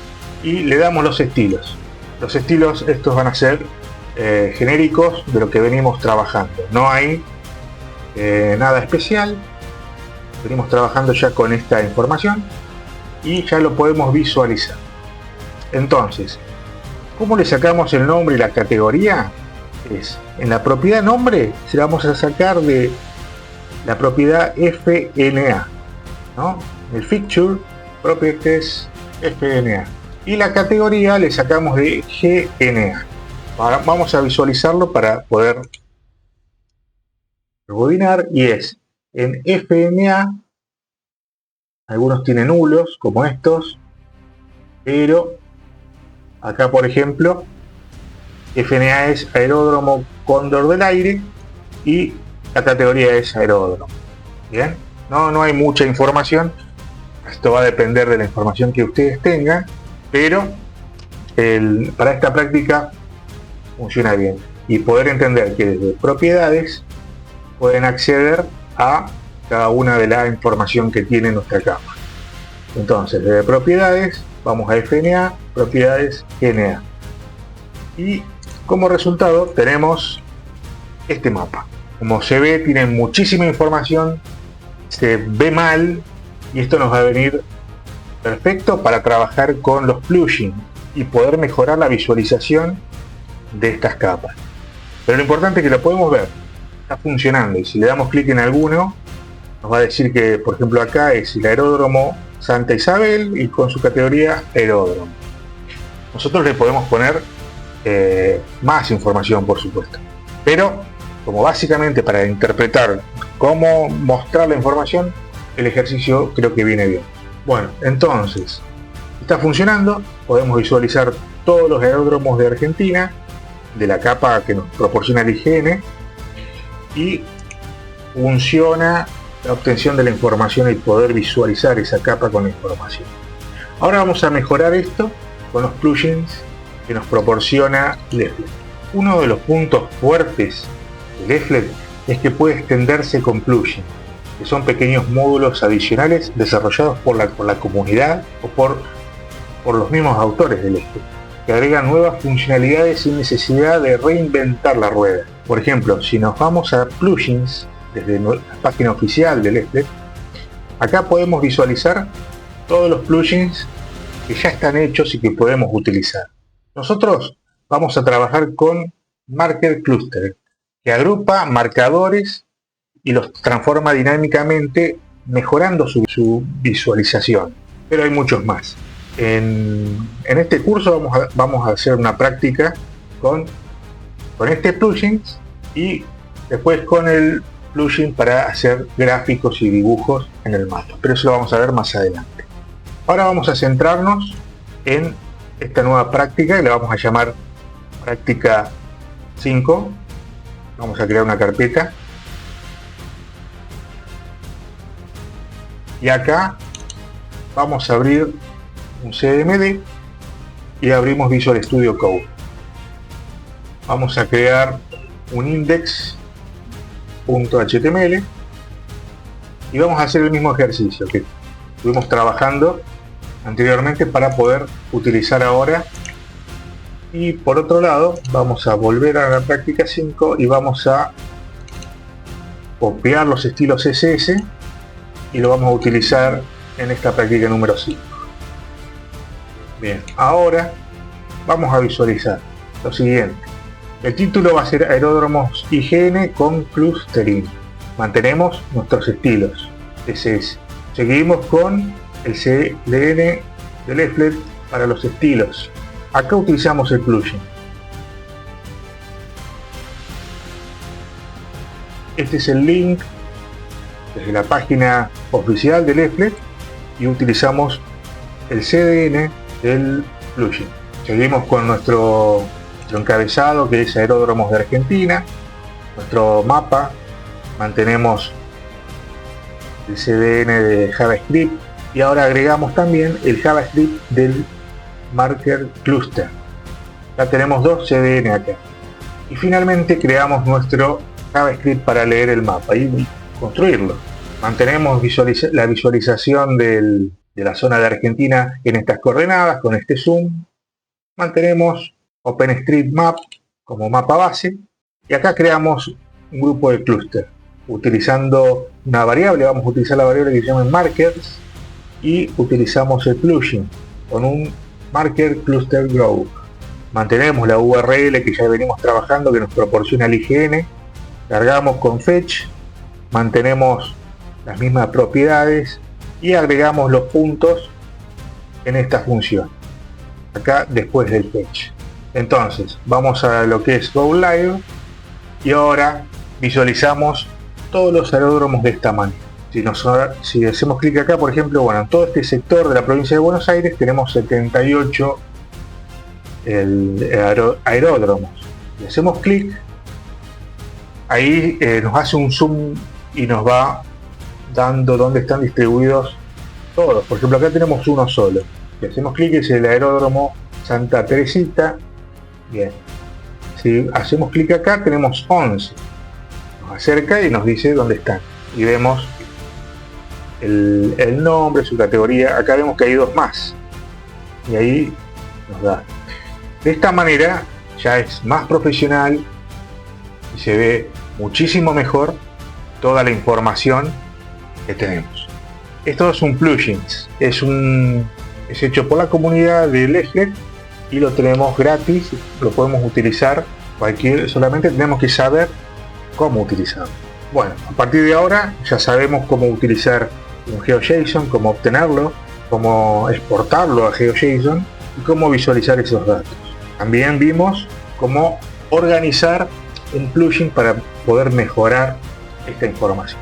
y le damos los estilos. Los estilos estos van a ser genéricos de lo que venimos trabajando. No hay nada especial. Venimos trabajando ya con esta información y ya lo podemos visualizar. Entonces, ¿cómo le sacamos el nombre y la categoría? Es en la propiedad nombre se la vamos a sacar de la propiedad FNA, ¿no? El Feature Properties FNA, y la categoría le sacamos de GNA. Ahora vamos a visualizarlo para poder rebobinar, y es en FNA, algunos tienen nulos como estos, pero acá por ejemplo FNA es Aeródromo Cóndor del Aire y la categoría es aeródromo. Bien, no hay mucha información, Esto va a depender de la información que ustedes tengan, pero para esta práctica funciona bien. Y poder entender que desde propiedades pueden acceder a cada una de la información que tiene nuestra capa. Entonces, desde propiedades vamos a FNA, propiedades GNA. Y como resultado tenemos este mapa. Como se ve, tiene muchísima información, se ve mal, y esto nos va a venir perfecto para trabajar con los plugins y poder mejorar la visualización de estas capas. Pero lo importante es que lo podemos ver, está funcionando, y si le damos clic en alguno nos va a decir que, por ejemplo, acá es el aeródromo Santa Isabel y con su categoría aeródromo. Nosotros le podemos poner más información, por supuesto, pero como básicamente para interpretar cómo mostrar la información, el ejercicio creo que viene bien. Bueno, entonces está funcionando, podemos visualizar todos los aeródromos de Argentina de la capa que nos proporciona el IGN, y funciona la obtención de la información y poder visualizar esa capa con la información. Ahora vamos a mejorar esto con los plugins que nos proporciona Leaflet. Uno de los puntos fuertes de Leaflet es que puede extenderse con plugins, que son pequeños módulos adicionales desarrollados por la comunidad o por los mismos autores de Leaflet, que agregan nuevas funcionalidades sin necesidad de reinventar la rueda. Por ejemplo, si nos vamos a plugins desde la página oficial de Leaflet, acá podemos visualizar todos los plugins que ya están hechos y que podemos utilizar. Nosotros vamos a trabajar con Marker Cluster, que agrupa marcadores y los transforma dinámicamente, mejorando su visualización. Pero hay muchos más. En este curso vamos a hacer una práctica con este plugin, y después con el plugin para hacer gráficos y dibujos en el mapa, pero eso lo vamos a ver más adelante. Ahora vamos a centrarnos en esta nueva práctica y la vamos a llamar práctica 5. Vamos a crear una carpeta y acá vamos a abrir un CMD y abrimos Visual Studio Code. Vamos a crear un index.html y vamos a hacer el mismo ejercicio que estuvimos trabajando anteriormente para poder utilizar ahora. Y por otro lado vamos a volver a la práctica 5 y vamos a copiar los estilos CSS y lo vamos a utilizar en esta práctica número 5. Bien, ahora vamos a visualizar lo siguiente. El título va a ser Aeródromos IGN con Clustering. Mantenemos nuestros estilos CSS. Seguimos con el CDN de Leaflet para los estilos. Acá utilizamos el plugin. Este es el link desde la página oficial de Leaflet y utilizamos el CDN del plugin. Seguimos con nuestro encabezado, que es Aeródromos de Argentina, nuestro mapa, mantenemos el CDN de JavaScript y ahora agregamos también el JavaScript del Marker Cluster. Ya tenemos dos CDN acá. Y finalmente creamos nuestro JavaScript para leer el mapa y construirlo. Mantenemos la visualización de la zona de Argentina en estas coordenadas con este zoom. Mantenemos OpenStreetMap como mapa base y acá creamos un grupo de clúster utilizando una variable. Vamos a utilizar la variable que se llama markers y utilizamos el plugin con un marker cluster group. Mantenemos la URL que ya venimos trabajando, que nos proporciona el IGN. Cargamos con fetch, mantenemos las mismas propiedades y agregamos los puntos en esta función acá después del fetch. Entonces vamos a lo que es Go Live y ahora visualizamos todos los aeródromos de esta manera. Si hacemos clic acá, por ejemplo, bueno, en todo este sector de la provincia de Buenos Aires tenemos 78 aeródromos. Si hacemos clic, ahí nos hace un zoom y nos va dando dónde están distribuidos todos. Por ejemplo, acá tenemos uno solo. Si hacemos clic es el aeródromo Santa Teresita. Bien. Si hacemos clic acá tenemos 11. Nos acerca y nos dice dónde están. Y vemos el nombre, su categoría. Acá vemos que hay dos más. Y ahí nos da. De esta manera ya es más profesional y se ve muchísimo mejor toda la información que tenemos. Esto es un plugin, es hecho por la comunidad de Leaflet y lo tenemos gratis, lo podemos utilizar solamente tenemos que saber cómo utilizarlo. Bueno, a partir de ahora ya sabemos cómo utilizar un GeoJSON, cómo obtenerlo, cómo exportarlo a GeoJSON y cómo visualizar esos datos. También vimos cómo organizar un plugin para poder mejorar esta información.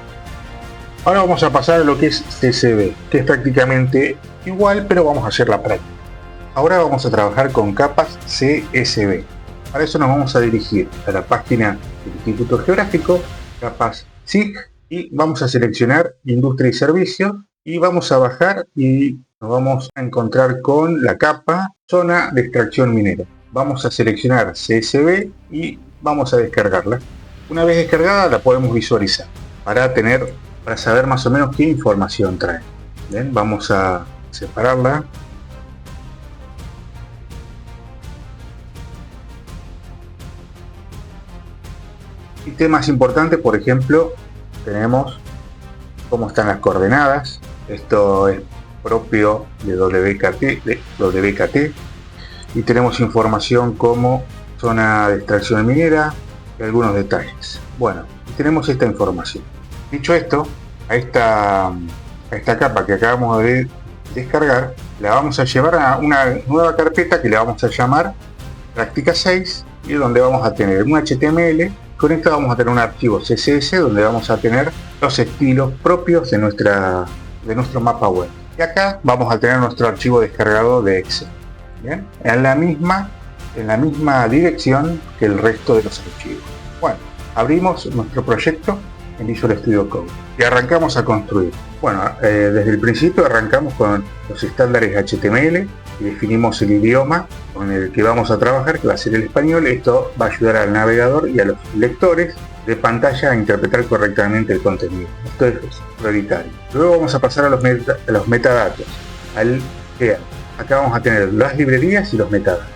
Ahora vamos a pasar a lo que es CSV, que es prácticamente igual, pero vamos a hacer la práctica. Ahora vamos a trabajar con capas CSV. Para eso nos vamos a dirigir a la página del Instituto Geográfico, capas SIG, y vamos a seleccionar Industria y Servicio, y vamos a bajar y nos vamos a encontrar con la capa Zona de Extracción Minera. Vamos a seleccionar CSV y vamos a descargarla. Una vez descargada la podemos visualizar para saber más o menos qué información trae. Bien, vamos a separarla. Y temas importantes, por ejemplo, tenemos cómo están las coordenadas. Esto es propio de WKT. Y tenemos información como zona de extracción minera y algunos detalles. Bueno, tenemos esta información. Dicho esto, a esta capa que acabamos de descargar, la vamos a llevar a una nueva carpeta que le vamos a llamar práctica 6 y donde vamos a tener un HTML. Con esto vamos a tener un archivo CSS donde vamos a tener los estilos propios de nuestro mapa web. Y acá vamos a tener nuestro archivo descargado de Excel. Bien, en la misma dirección que el resto de los archivos. Bueno, abrimos nuestro proyecto en Visual Studio Code y arrancamos a construir. Bueno, desde el principio arrancamos con los estándares HTML y definimos el idioma con el que vamos a trabajar, que va a ser el español. Esto va a ayudar al navegador y a los lectores de pantalla a interpretar correctamente el contenido. Esto es prioritario. Luego vamos a pasar a los metadatos, al header. Acá vamos a tener las librerías y los metadatos.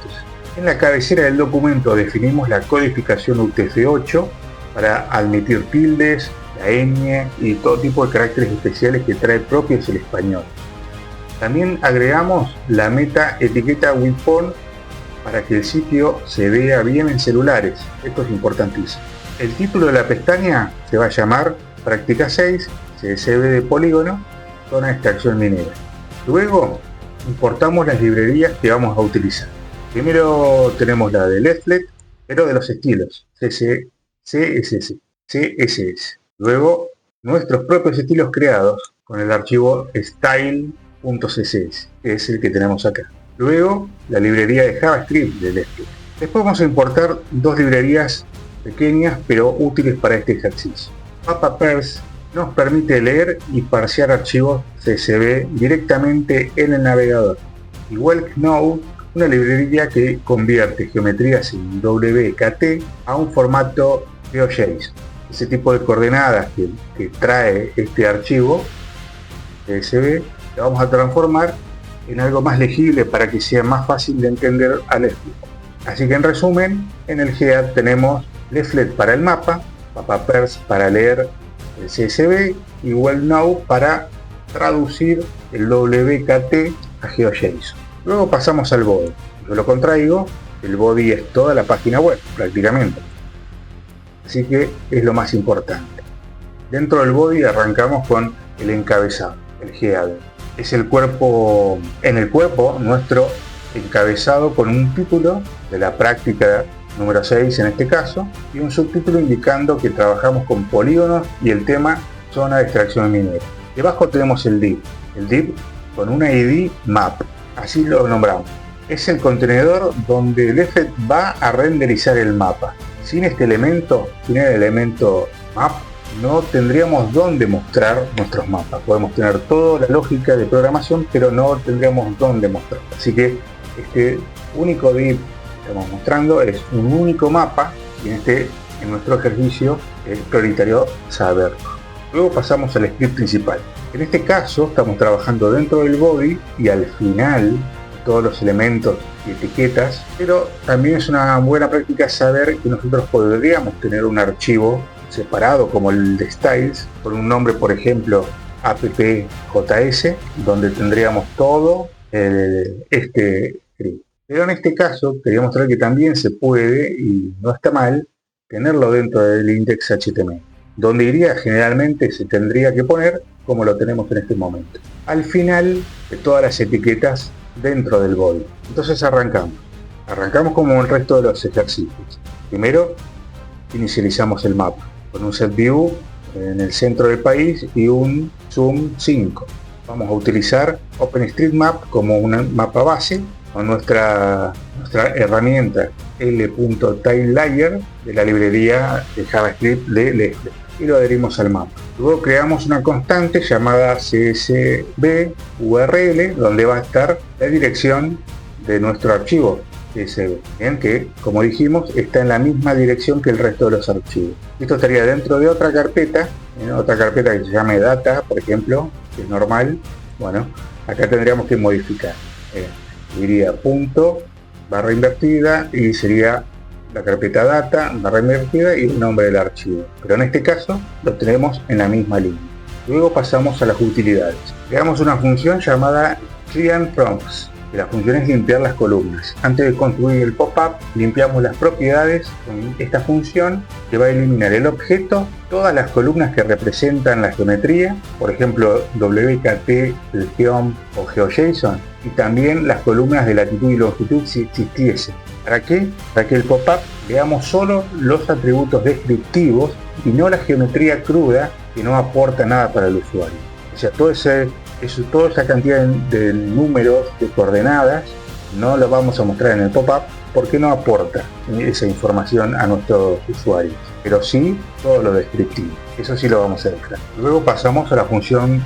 En la cabecera del documento definimos la codificación UTF-8 para admitir tildes, la ñ y todo tipo de caracteres especiales que trae propios el español. También agregamos la meta etiqueta WinFont para que el sitio se vea bien en celulares. Esto es importantísimo. El título de la pestaña se va a llamar Práctica 6, CSV de polígono, zona de extracción minera. Luego importamos las librerías que vamos a utilizar. Primero tenemos la de Leaflet, pero de los estilos, CSS. Luego nuestros propios estilos creados con el archivo style.css, que es el que tenemos acá. Luego la librería de JavaScript de Leaflet. Después vamos a importar dos librerías pequeñas pero útiles para este ejercicio. MapaParse nos permite leer y parsear archivos CSV directamente en el navegador. Igual Node, una librería que convierte geometrías en WKT a un formato GeoJSON. Ese tipo de coordenadas que trae este archivo CSV lo vamos a transformar en algo más legible para que sea más fácil de entender al lector. Así que en resumen, en el GEAD tenemos Leaflet para el mapa, MapaParse para leer el CSV y WellNow para traducir el WKT a GeoJSON. Luego pasamos al body. Yo lo contraigo, el body es toda la página web prácticamente. Así que es lo más importante. Dentro del body arrancamos con el encabezado, el header. Es el cuerpo, en el cuerpo nuestro encabezado con un título de la práctica número 6 en este caso, y un subtítulo indicando que trabajamos con polígonos y el tema zona de extracción minera. Debajo tenemos el div con una ID map, así lo nombramos. Es el contenedor donde Leaflet va a renderizar el mapa. Sin este elemento, sin el elemento map, no tendríamos dónde mostrar nuestros mapas. Podemos tener toda la lógica de programación, pero no tendríamos dónde mostrar. Así que este único div que estamos mostrando es un único mapa, y en nuestro ejercicio es prioritario saberlo. Luego pasamos al script principal. En este caso estamos trabajando dentro del body y al final todos los elementos y etiquetas, pero también es una buena práctica saber que nosotros podríamos tener un archivo separado como el de styles con un nombre, por ejemplo appjs, donde tendríamos todo este script. Pero en este caso quería mostrar que también se puede, y no está mal, tenerlo dentro del index.html. Donde iría generalmente se tendría que poner como lo tenemos en este momento, al final de todas las etiquetas dentro del body. Entonces arrancamos como el resto de los ejercicios. Primero inicializamos el mapa con un set view en el centro del país y un zoom 5. Vamos a utilizar OpenStreetMap como un mapa base con nuestra herramienta l.tilelayer de la librería de JavaScript de Leslie, y lo adherimos al mapa. Luego creamos una constante llamada csv url, donde va a estar la dirección de nuestro archivo csv, bien, que como dijimos está en la misma dirección que el resto de los archivos. Esto estaría dentro de otra carpeta que se llame data, por ejemplo, que es normal. Bueno, acá tendríamos que modificar, diría punto barra invertida y sería la carpeta data barra invertida y el nombre del archivo, pero en este caso lo tenemos en la misma línea. Luego pasamos a las utilidades. Creamos una función llamada cleanPrompts, que la función es limpiar las columnas. Antes de construir el pop-up, limpiamos las propiedades con esta función, que va a eliminar el objeto, todas las columnas que representan la geometría, por ejemplo WKT, el geom o GeoJSON, y también las columnas de latitud y longitud si existiesen. ¿Para qué? Para que el pop-up veamos solo los atributos descriptivos y no la geometría cruda que no aporta nada para el usuario. O sea, toda esa cantidad de números, de coordenadas, no lo vamos a mostrar en el pop-up porque no aporta esa información a nuestros usuarios, pero sí todo lo descriptivo. Eso sí lo vamos a dejar. Luego pasamos a la función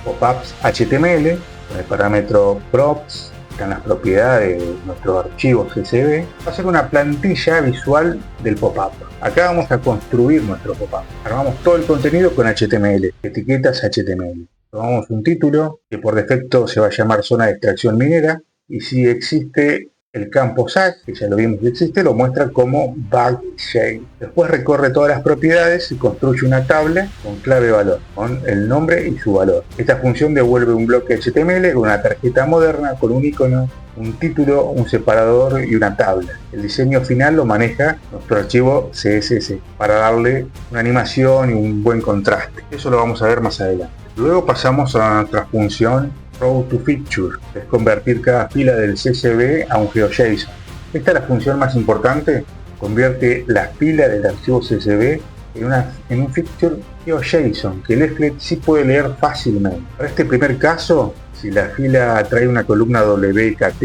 popups HTML con el parámetro props. Están las propiedades de nuestro archivo CSV. Va a ser una plantilla visual del pop-up. Acá vamos a construir nuestro pop-up. Armamos todo el contenido con HTML, etiquetas HTML. Tomamos un título que por defecto se va a llamar zona de extracción minera, y si existe el campo SAG, que ya lo vimos que existe, lo muestra como BugShape. Después recorre todas las propiedades y construye una tabla con clave valor, con el nombre y su valor. Esta función devuelve un bloque HTML con una tarjeta moderna, con un icono, un título, un separador y una tabla. El diseño final lo maneja nuestro archivo CSS para darle una animación y un buen contraste. Eso lo vamos a ver más adelante. Luego pasamos a nuestra función Row to Feature, que es convertir cada fila del CSV a un GeoJSON. Esta es la función más importante. Convierte la fila del archivo CSV en un feature GeoJSON que el Leaflet sí puede leer fácilmente. Para este primer caso, si la fila trae una columna WKT,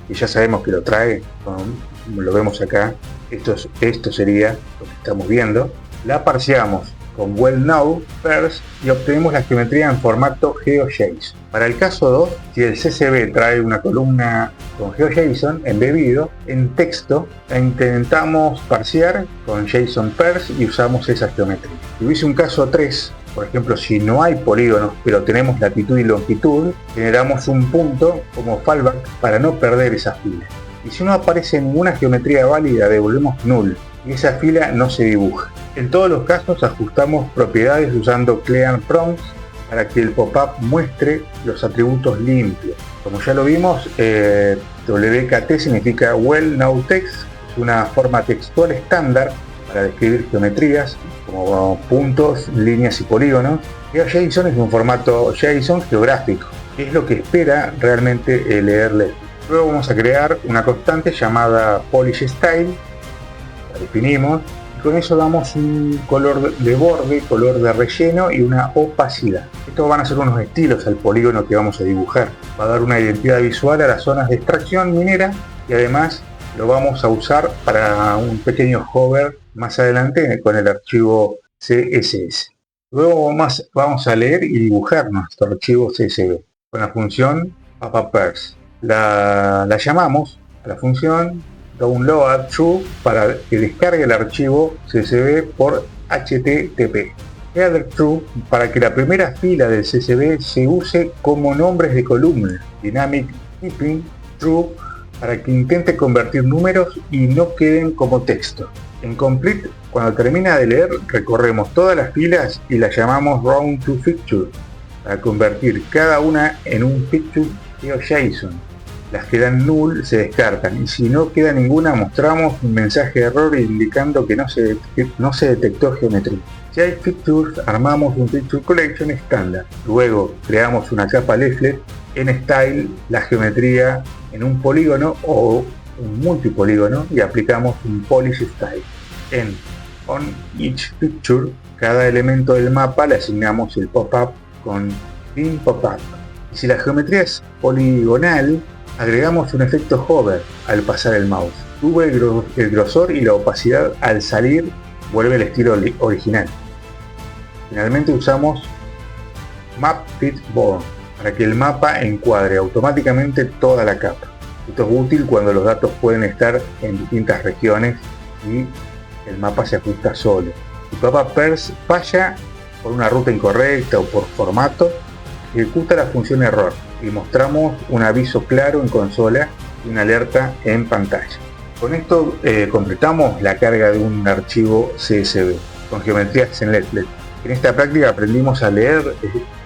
y ya sabemos que lo trae, como lo vemos acá, esto sería lo que estamos viendo, la parseamos con WellKnow first y obtenemos la geometría en formato GeoJSON. Para el caso 2, si el CSV trae una columna con GeoJSON embebido en texto, la intentamos parsear con JSON first y usamos esa geometría. Si hubiese un caso 3, por ejemplo, si no hay polígonos pero tenemos latitud y longitud, generamos un punto como fallback para no perder esa fila. Y si no aparece ninguna geometría válida, devolvemos null y esa fila no se dibuja. En todos los casos ajustamos propiedades usando cleanPrompts para que el pop-up muestre los atributos limpios. Como ya lo vimos, WKT significa WellKnowText, es una forma textual estándar para describir geometrías como puntos, líneas y polígonos. GeoJSON es un formato JSON geográfico, que es lo que espera realmente leerle. Luego vamos a crear una constante llamada PolishStyle, la definimos, y con eso damos un color de borde, color de relleno y una opacidad. Estos van a ser unos estilos al polígono que vamos a dibujar. Va a dar una identidad visual a las zonas de extracción minera y además lo vamos a usar para un pequeño hover más adelante con el archivo CSS. Luego vamos a leer y dibujar nuestro archivo CSV con la función mapapers. La llamamos a la función download true para que descargue el archivo CSV por HTTP. Header true para que la primera fila del CSV se use como nombres de columna. Dynamic typing true para que intente convertir números y no queden como texto. En complete, cuando termina de leer, recorremos todas las filas y las llamamos round to fixture para convertir cada una en un fixture GeoJSON. Las que dan null se descartan y si no queda ninguna mostramos un mensaje de error indicando que no se detectó geometría. Si hay fixtures, armamos un fixture collection estándar. Luego creamos una capa leaflet en style, la geometría en un polígono o un multipolígono y aplicamos un polish style. En on each picture, cada elemento del mapa le asignamos el pop-up con bin pop-up. Y si la geometría es poligonal, agregamos un efecto hover al pasar el mouse. Sube el grosor y la opacidad al salir, vuelve el estilo original. Finalmente usamos Map Fit Born para que el mapa encuadre automáticamente toda la capa. Esto es útil cuando los datos pueden estar en distintas regiones y el mapa se ajusta solo. Si mapapers falla por una ruta incorrecta o por formato, ejecuta la función error y mostramos un aviso claro en consola y una alerta en pantalla. Con esto completamos la carga de un archivo CSV con geometrías en Leaflet. En esta práctica aprendimos a leer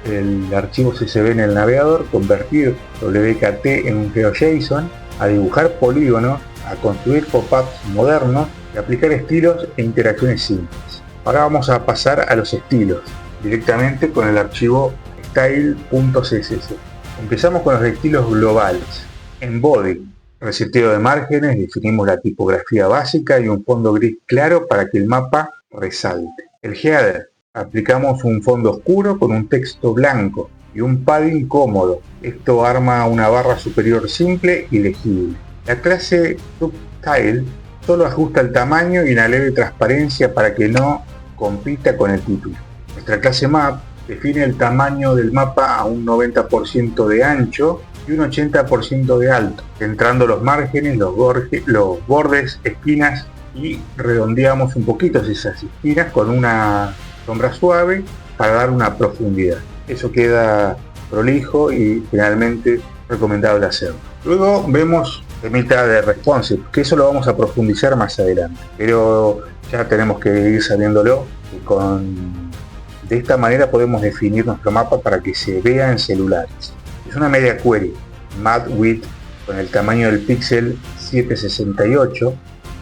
el archivo CSV en el navegador, convertir WKT en un GeoJSON, a dibujar polígonos, a construir pop-ups modernos y aplicar estilos e interacciones simples. Ahora vamos a pasar a los estilos directamente con el archivo style.css. Empezamos con los estilos globales. En body, reseteo de márgenes, definimos la tipografía básica y un fondo gris claro para que el mapa resalte. El header, aplicamos un fondo oscuro con un texto blanco y un padding cómodo. Esto arma una barra superior simple y legible. La clase substyle solo ajusta el tamaño y una leve transparencia para que no compita con el título. Nuestra clase map define el tamaño del mapa a un 90% de ancho y un 80% de alto, centrando los márgenes, los bordes, esquinas y redondeamos un poquito esas esquinas con una sombra suave para dar una profundidad. Eso queda prolijo y finalmente recomendable hacerlo. Luego vemos temita de responsive, que eso lo vamos a profundizar más adelante, pero ya tenemos que ir sabiéndolo y de esta manera podemos definir nuestro mapa para que se vea en celulares. Es una media query, matte width con el tamaño del píxel 768,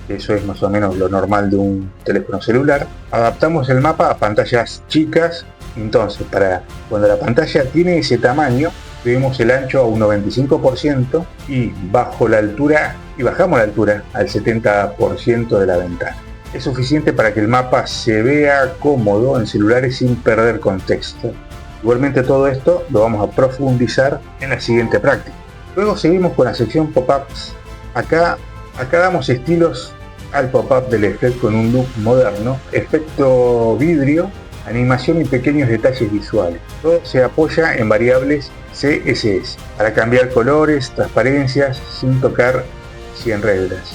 eso es más o menos lo normal de un teléfono celular. Adaptamos el mapa a pantallas chicas, entonces para cuando la pantalla tiene ese tamaño, subimos el ancho a un 95% y bajamos la altura al 70% de la ventana. Es suficiente para que el mapa se vea cómodo en celulares sin perder contexto. Igualmente todo esto lo vamos a profundizar en la siguiente práctica. Luego seguimos con la sección pop-ups. Acá damos estilos al pop-up del efecto con un look moderno, efecto vidrio, animación y pequeños detalles visuales. Todo se apoya en variables CSS para cambiar colores, transparencias sin tocar 100 reglas.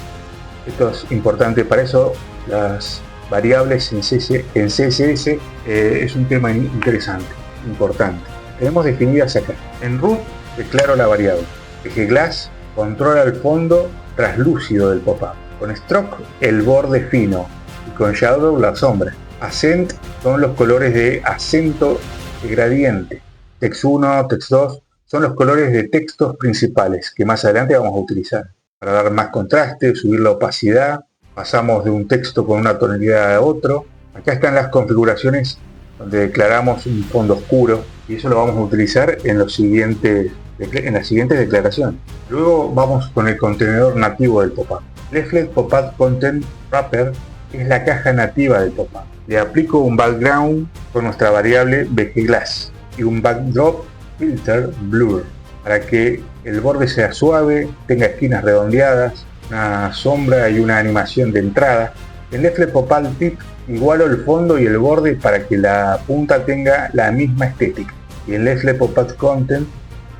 Esto es importante, para eso las variables en CSS es un tema interesante, importante. Tenemos definidas acá. En root declaro la variable. Glass controla el fondo translúcido del pop-up. Con stroke el borde fino y con shadow la sombra. Accent son los colores de acento de gradiente. Text 1, text 2 son los colores de textos principales que más adelante vamos a utilizar. Para dar más contraste, subir la opacidad, pasamos de un texto con una tonalidad a otro. Acá están las configuraciones donde declaramos un fondo oscuro y eso lo vamos a utilizar en las siguientes declaraciones. Luego vamos con el contenedor nativo del pop-up. Leaflet Pop-up Content Wrapper es la caja nativa del pop-up. Le aplico un background con nuestra variable bgglass y un backdrop filter blur para que el borde sea suave, tenga esquinas redondeadas, una sombra y una animación de entrada. En Leaflet Pop-Up Tip igualo el fondo y el borde para que la punta tenga la misma estética. Y en Leaflet Pop-Up Content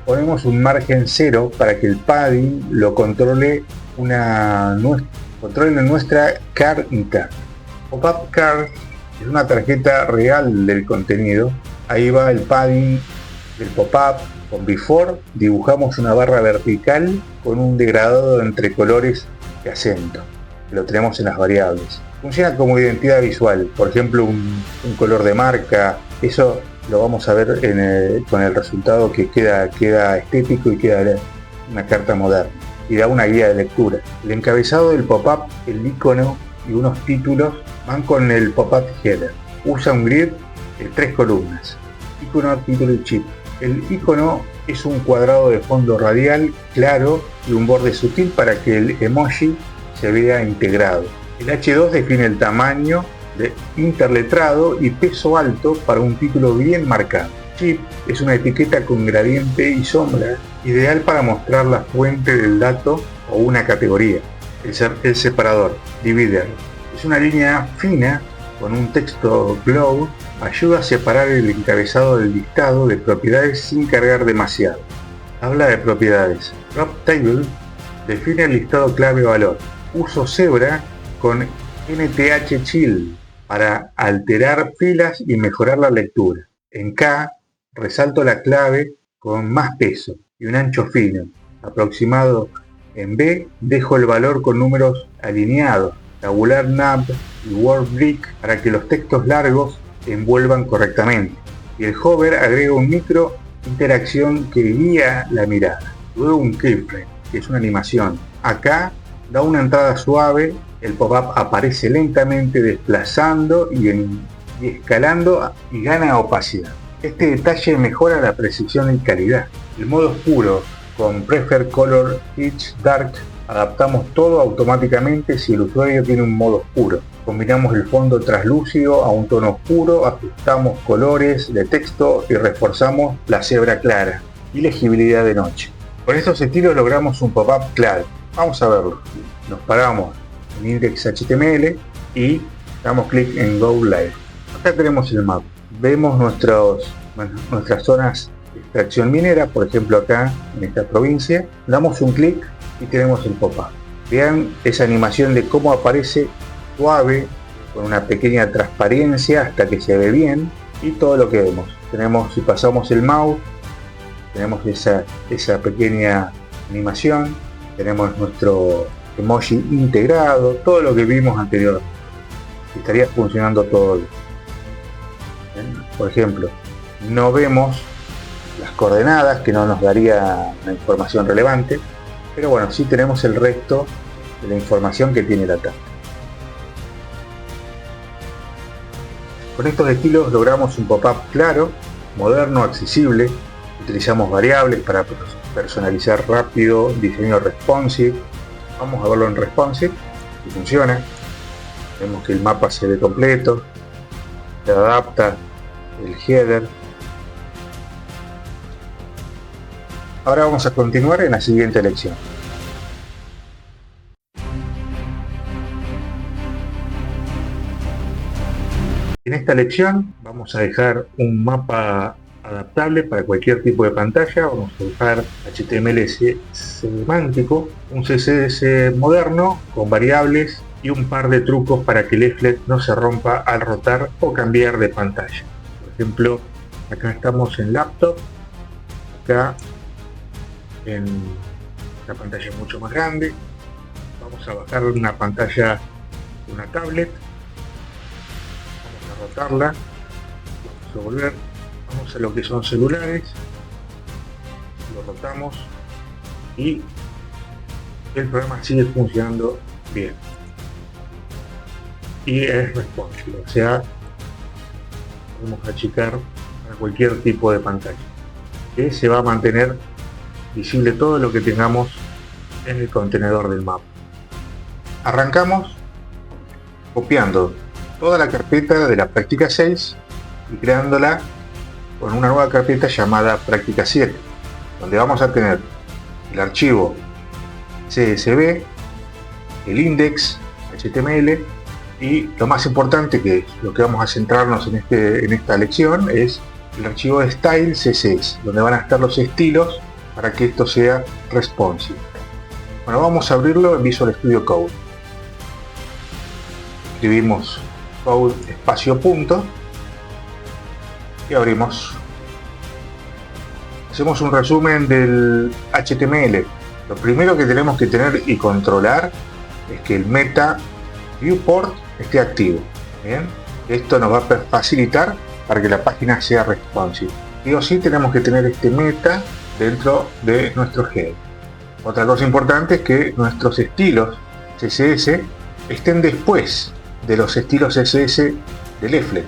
ponemos un margen cero para que el padding lo controle nuestra card interna. Pop-Up Card es una tarjeta real del contenido. Ahí va el padding del pop-up. Con Before dibujamos una barra vertical con un degradado entre colores y acento. Lo tenemos en las variables. Funciona como identidad visual, por ejemplo un color de marca. Eso lo vamos a ver con el resultado que queda estético y queda una carta moderna y da una guía de lectura. El encabezado del pop-up, el icono y unos títulos van con el pop-up header. Usa un grid de 3 columnas: icono, título y chip. El icono es un cuadrado de fondo radial claro y un borde sutil para que el emoji se vea integrado. El H2 define el tamaño de interletrado y peso alto para un título bien marcado. Chip es una etiqueta con gradiente y sombra, ideal para mostrar la fuente del dato o una categoría. El separador, divider, es una línea fina con un texto glow, ayuda a separar el encabezado del listado de propiedades sin cargar demasiado. Habla de propiedades. Drop Table define el listado clave valor. Uso Zebra con NTH Chill para alterar filas y mejorar la lectura. En K resalto la clave con más peso y un ancho fino, aproximado. En B dejo el valor con números alineados, tabular nab y word brick para que los textos largos envuelvan correctamente. Y el hover agrega un micro interacción que guía la mirada. Luego un keyframe, que es una animación. Acá da una entrada suave, el pop-up aparece lentamente desplazando y escalando y gana opacidad. Este detalle mejora la precisión y calidad. El modo oscuro con Prefer Color Pitch Dark adaptamos todo automáticamente si el usuario tiene un modo oscuro. Combinamos el fondo translúcido a un tono oscuro, ajustamos colores de texto y reforzamos la cebra clara y legibilidad de noche. Con estos estilos logramos un pop-up claro. Vamos a verlo. Nos paramos en index.html y damos clic en Go Live. Acá tenemos el mapa. Vemos nuestras zonas de extracción minera, por ejemplo acá en esta provincia. Damos un clic y tenemos el pop-up. Vean esa animación de cómo aparece suave, con una pequeña transparencia hasta que se ve bien, y todo lo que vemos. Tenemos, si pasamos el mouse, tenemos esa pequeña animación, tenemos nuestro emoji integrado, todo lo que vimos anteriormente. Estaría funcionando todo bien. Por ejemplo, no vemos las coordenadas, que no nos daría una información relevante, pero bueno, sí tenemos el resto de la información que tiene la tabla. Con estos estilos logramos un pop-up claro, moderno, accesible. Utilizamos variables para personalizar rápido, diseño responsive. Vamos a verlo en responsive y funciona. Vemos que el mapa se ve completo, se adapta el header. Ahora vamos a continuar en la siguiente lección. En esta lección vamos a dejar un mapa adaptable para cualquier tipo de pantalla. Vamos a usar HTML semántico, un CSS moderno con variables y un par de trucos para que Leaflet no se rompa al rotar o cambiar de pantalla. Por ejemplo, acá estamos en laptop, acá en la pantalla mucho más grande. Vamos a bajar una pantalla de una tablet, vamos a rotarla, vamos a volver, vamos a lo que son celulares, lo rotamos y el programa sigue funcionando bien y es responsive, o sea, podemos achicar a cualquier tipo de pantalla, que se va a mantener visible todo lo que tengamos en el contenedor del mapa. Arrancamos copiando toda la carpeta de la práctica 6 y creándola con una nueva carpeta llamada práctica 7, donde vamos a tener el archivo CSV, el index HTML, Y lo más importante, que lo que vamos a centrarnos en esta lección, es el archivo de Style CSS, donde van a estar los estilos para que esto sea responsive. Bueno, vamos a abrirlo en Visual Studio Code. Escribimos code espacio punto y abrimos. Hacemos un resumen del HTML. Lo primero que tenemos que tener y controlar es que el meta viewport esté activo. ¿Bien? Esto nos va a facilitar para que la página sea responsive. Y o sí tenemos que tener este meta dentro de nuestro head. Otra cosa importante es que nuestros estilos CSS estén después de los estilos CSS del Leaflet,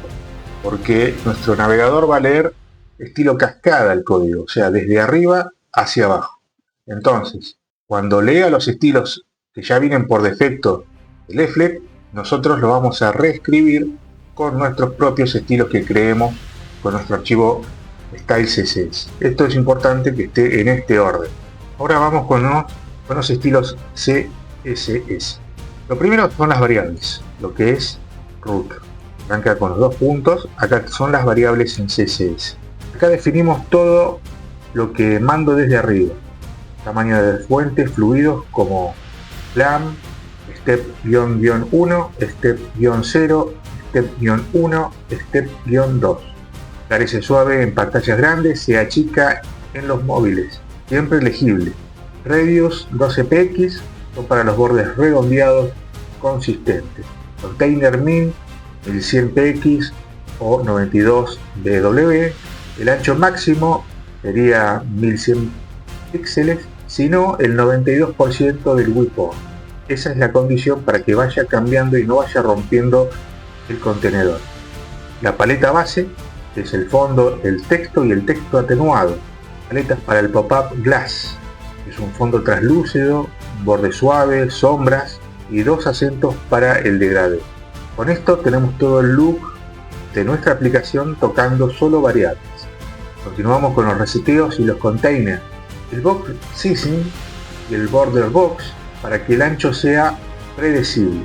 porque nuestro navegador va a leer estilo cascada el código, o sea, desde arriba hacia abajo. Entonces, cuando lea los estilos que ya vienen por defecto del Leaflet, nosotros lo vamos a reescribir con nuestros propios estilos que creemos con nuestro archivo Style CSS. Esto es importante que esté en este orden. Ahora vamos con los estilos CSS. Lo primero son las variables, lo que es root. Arranca con los dos puntos. Acá son las variables en CSS. Acá definimos todo lo que mando desde arriba. Tamaño de fuentes, fluidos como clam, step-1, step-0, step-1, step-2. Carece suave en pantallas grandes, se achica en los móviles, siempre legible. Radius 12px son para los bordes redondeados consistentes. Container min 1100px o 92bw. El ancho máximo sería 1100 píxeles, sino el 92% del viewport. Esa es la condición para que vaya cambiando y no vaya rompiendo el contenedor. La paleta base es el fondo, el texto y el texto atenuado. Paletas para el pop-up glass. Es un fondo translúcido, borde suave, sombras y dos acentos para el degradé. Con esto tenemos todo el look de nuestra aplicación tocando solo variables. Continuamos con los reseteos y los containers. El box sizing y el border box para que el ancho sea predecible.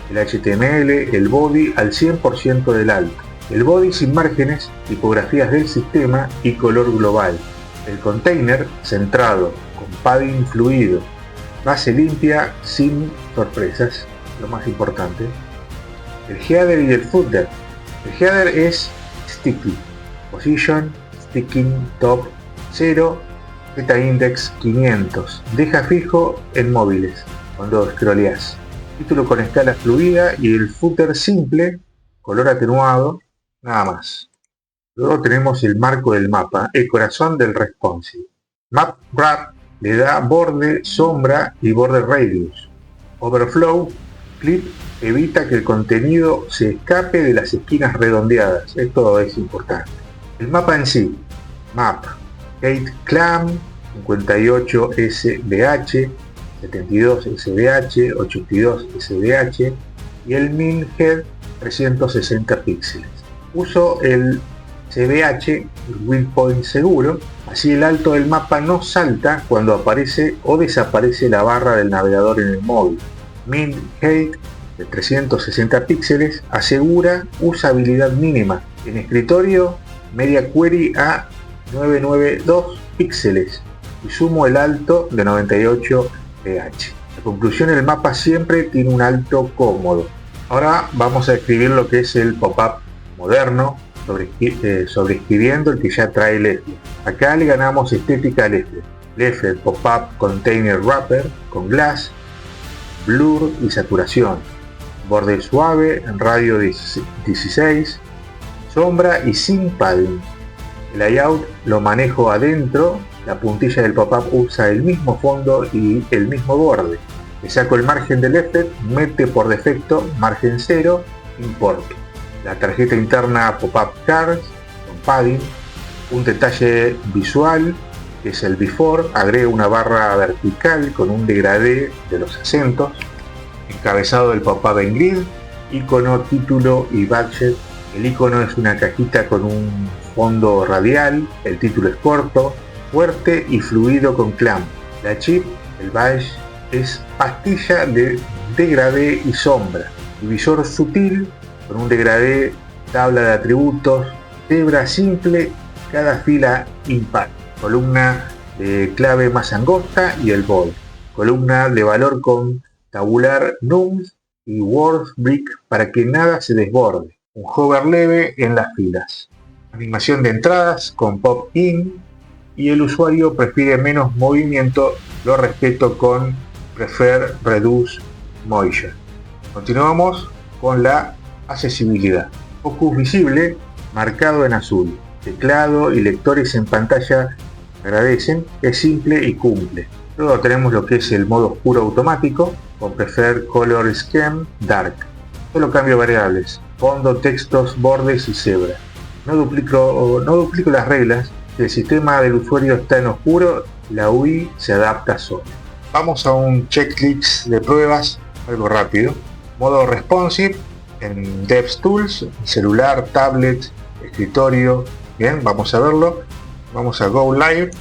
El HTML, el body al 100% del alto. El body sin márgenes, tipografías del sistema y color global. El container centrado, con padding fluido. Base limpia, sin sorpresas, lo más importante. El header y el footer. El header es sticky. Position, sticking, top 0, Z-index 500. Deja fijo en móviles cuando scrolleas. Título con escala fluida y el footer simple, color atenuado, nada más. Luego tenemos el marco del mapa, el corazón del responsive. Map wrap le da borde, sombra y borde radius. Overflow clip evita que el contenido se escape de las esquinas redondeadas. Esto es importante. El mapa en sí. Map. Gate clam 58 SVH, 72 SVH, 82 SVH y el min head 360 píxeles. Uso el CVH, el Wheel Point seguro, así el alto del mapa no salta cuando aparece o desaparece la barra del navegador en el móvil. Min height de 360 píxeles asegura usabilidad mínima. En escritorio, media query a 992 píxeles y sumo el alto de 98 pH. La conclusión, el mapa siempre tiene un alto cómodo. Ahora vamos a escribir lo que es el pop-up moderno, sobreescribiendo el que ya trae Leaflet. Acá le ganamos estética a Leaflet. Leaflet Pop-up Container Wrapper con Glass, Blur y saturación. Borde suave en radio 16, sombra y sin padding. El layout lo manejo adentro, la puntilla del pop-up usa el mismo fondo y el mismo borde. Le saco el margen del Leaflet, mete por defecto margen 0, importo. La tarjeta interna pop-up cards con padding, un detalle visual que es el before, agrego una barra vertical con un degradé de los acentos, encabezado del pop-up en grid, icono, título y budget. El icono es una cajita con un fondo radial, el título es corto, fuerte y fluido con clam. La chip, el badge, es pastilla de degradé y sombra. divisor sutil con un degradé, tabla de atributos, cebra simple, cada fila impar, columna de clave más angosta y el bold, columna de valor con tabular nums y word brick para que nada se desborde, un hover leve en las filas, animación de entradas con pop in, y el usuario prefiere menos movimiento, lo respeto con prefer reduce motion. Continuamos con la accesibilidad. Focus visible marcado en azul. Teclado y lectores en pantalla agradecen, es simple y cumple. Luego tenemos lo que es el modo oscuro automático con Prefer Color Scheme Dark. Solo cambio variables, fondo, textos, bordes y cebra. No duplico las reglas. Si el sistema del usuario está en oscuro, la UI se adapta sola. Vamos a un checklist de pruebas, algo rápido. Modo responsive en DevTools, celular, tablet, escritorio. Bien, vamos a verlo. Vamos a Go Live.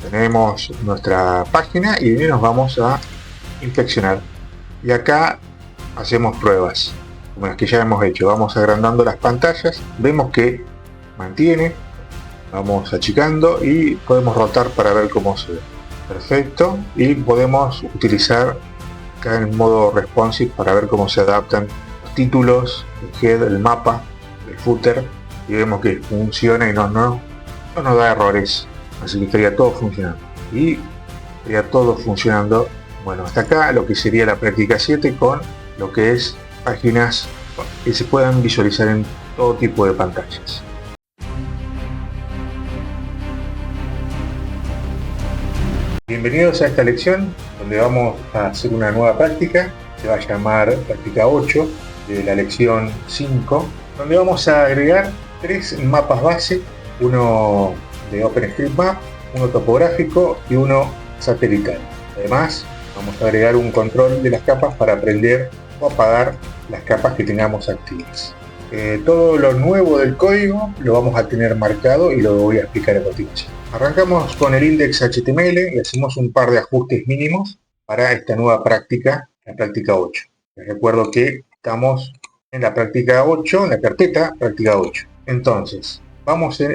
Tenemos nuestra página y nos vamos a inspeccionar. Y acá hacemos pruebas, como las que ya hemos hecho. Vamos agrandando las pantallas. Vemos que mantiene. Vamos achicando y podemos rotar para ver cómo se ve. Perfecto. Y podemos utilizar acá en modo responsive para ver cómo se adaptan los títulos, el head, el mapa, el footer. Y vemos que funciona y no nos da errores. Así que estaría todo funcionando. Y estaría todo funcionando. Bueno, hasta acá lo que sería la práctica 7 con lo que es páginas que se puedan visualizar en todo tipo de pantallas. Bienvenidos a esta lección donde vamos a hacer una nueva práctica. Se va a llamar práctica 8 de la lección 5, donde vamos a agregar 3 mapas base, uno de OpenStreetMap, uno topográfico y uno satelital. Además, vamos a agregar un control de las capas para prender o apagar las capas que tengamos activas. Todo lo nuevo del código lo vamos a tener marcado y lo voy a explicar a continuación. Arrancamos con el index HTML y hacemos un par de ajustes mínimos para esta nueva práctica, la práctica 8. Les recuerdo que estamos en la práctica 8, en la carpeta práctica 8. Entonces,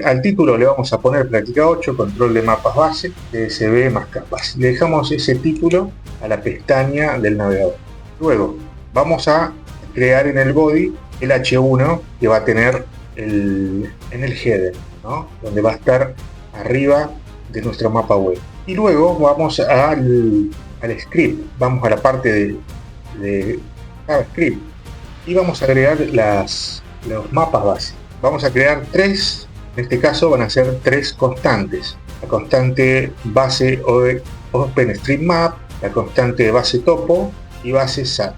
al título le vamos a poner práctica 8, control de mapas base, CSV más capas. Le dejamos ese título a la pestaña del navegador. Luego, vamos a crear en el body el H1 que va a tener en el header, ¿no? Donde va a estar arriba de nuestro mapa web. Y luego vamos al script, vamos a la parte de JavaScript y vamos a agregar los mapas base. Vamos a crear 3, en este caso van a ser 3 constantes. La constante base OpenStreetMap, la constante base topo y base sat.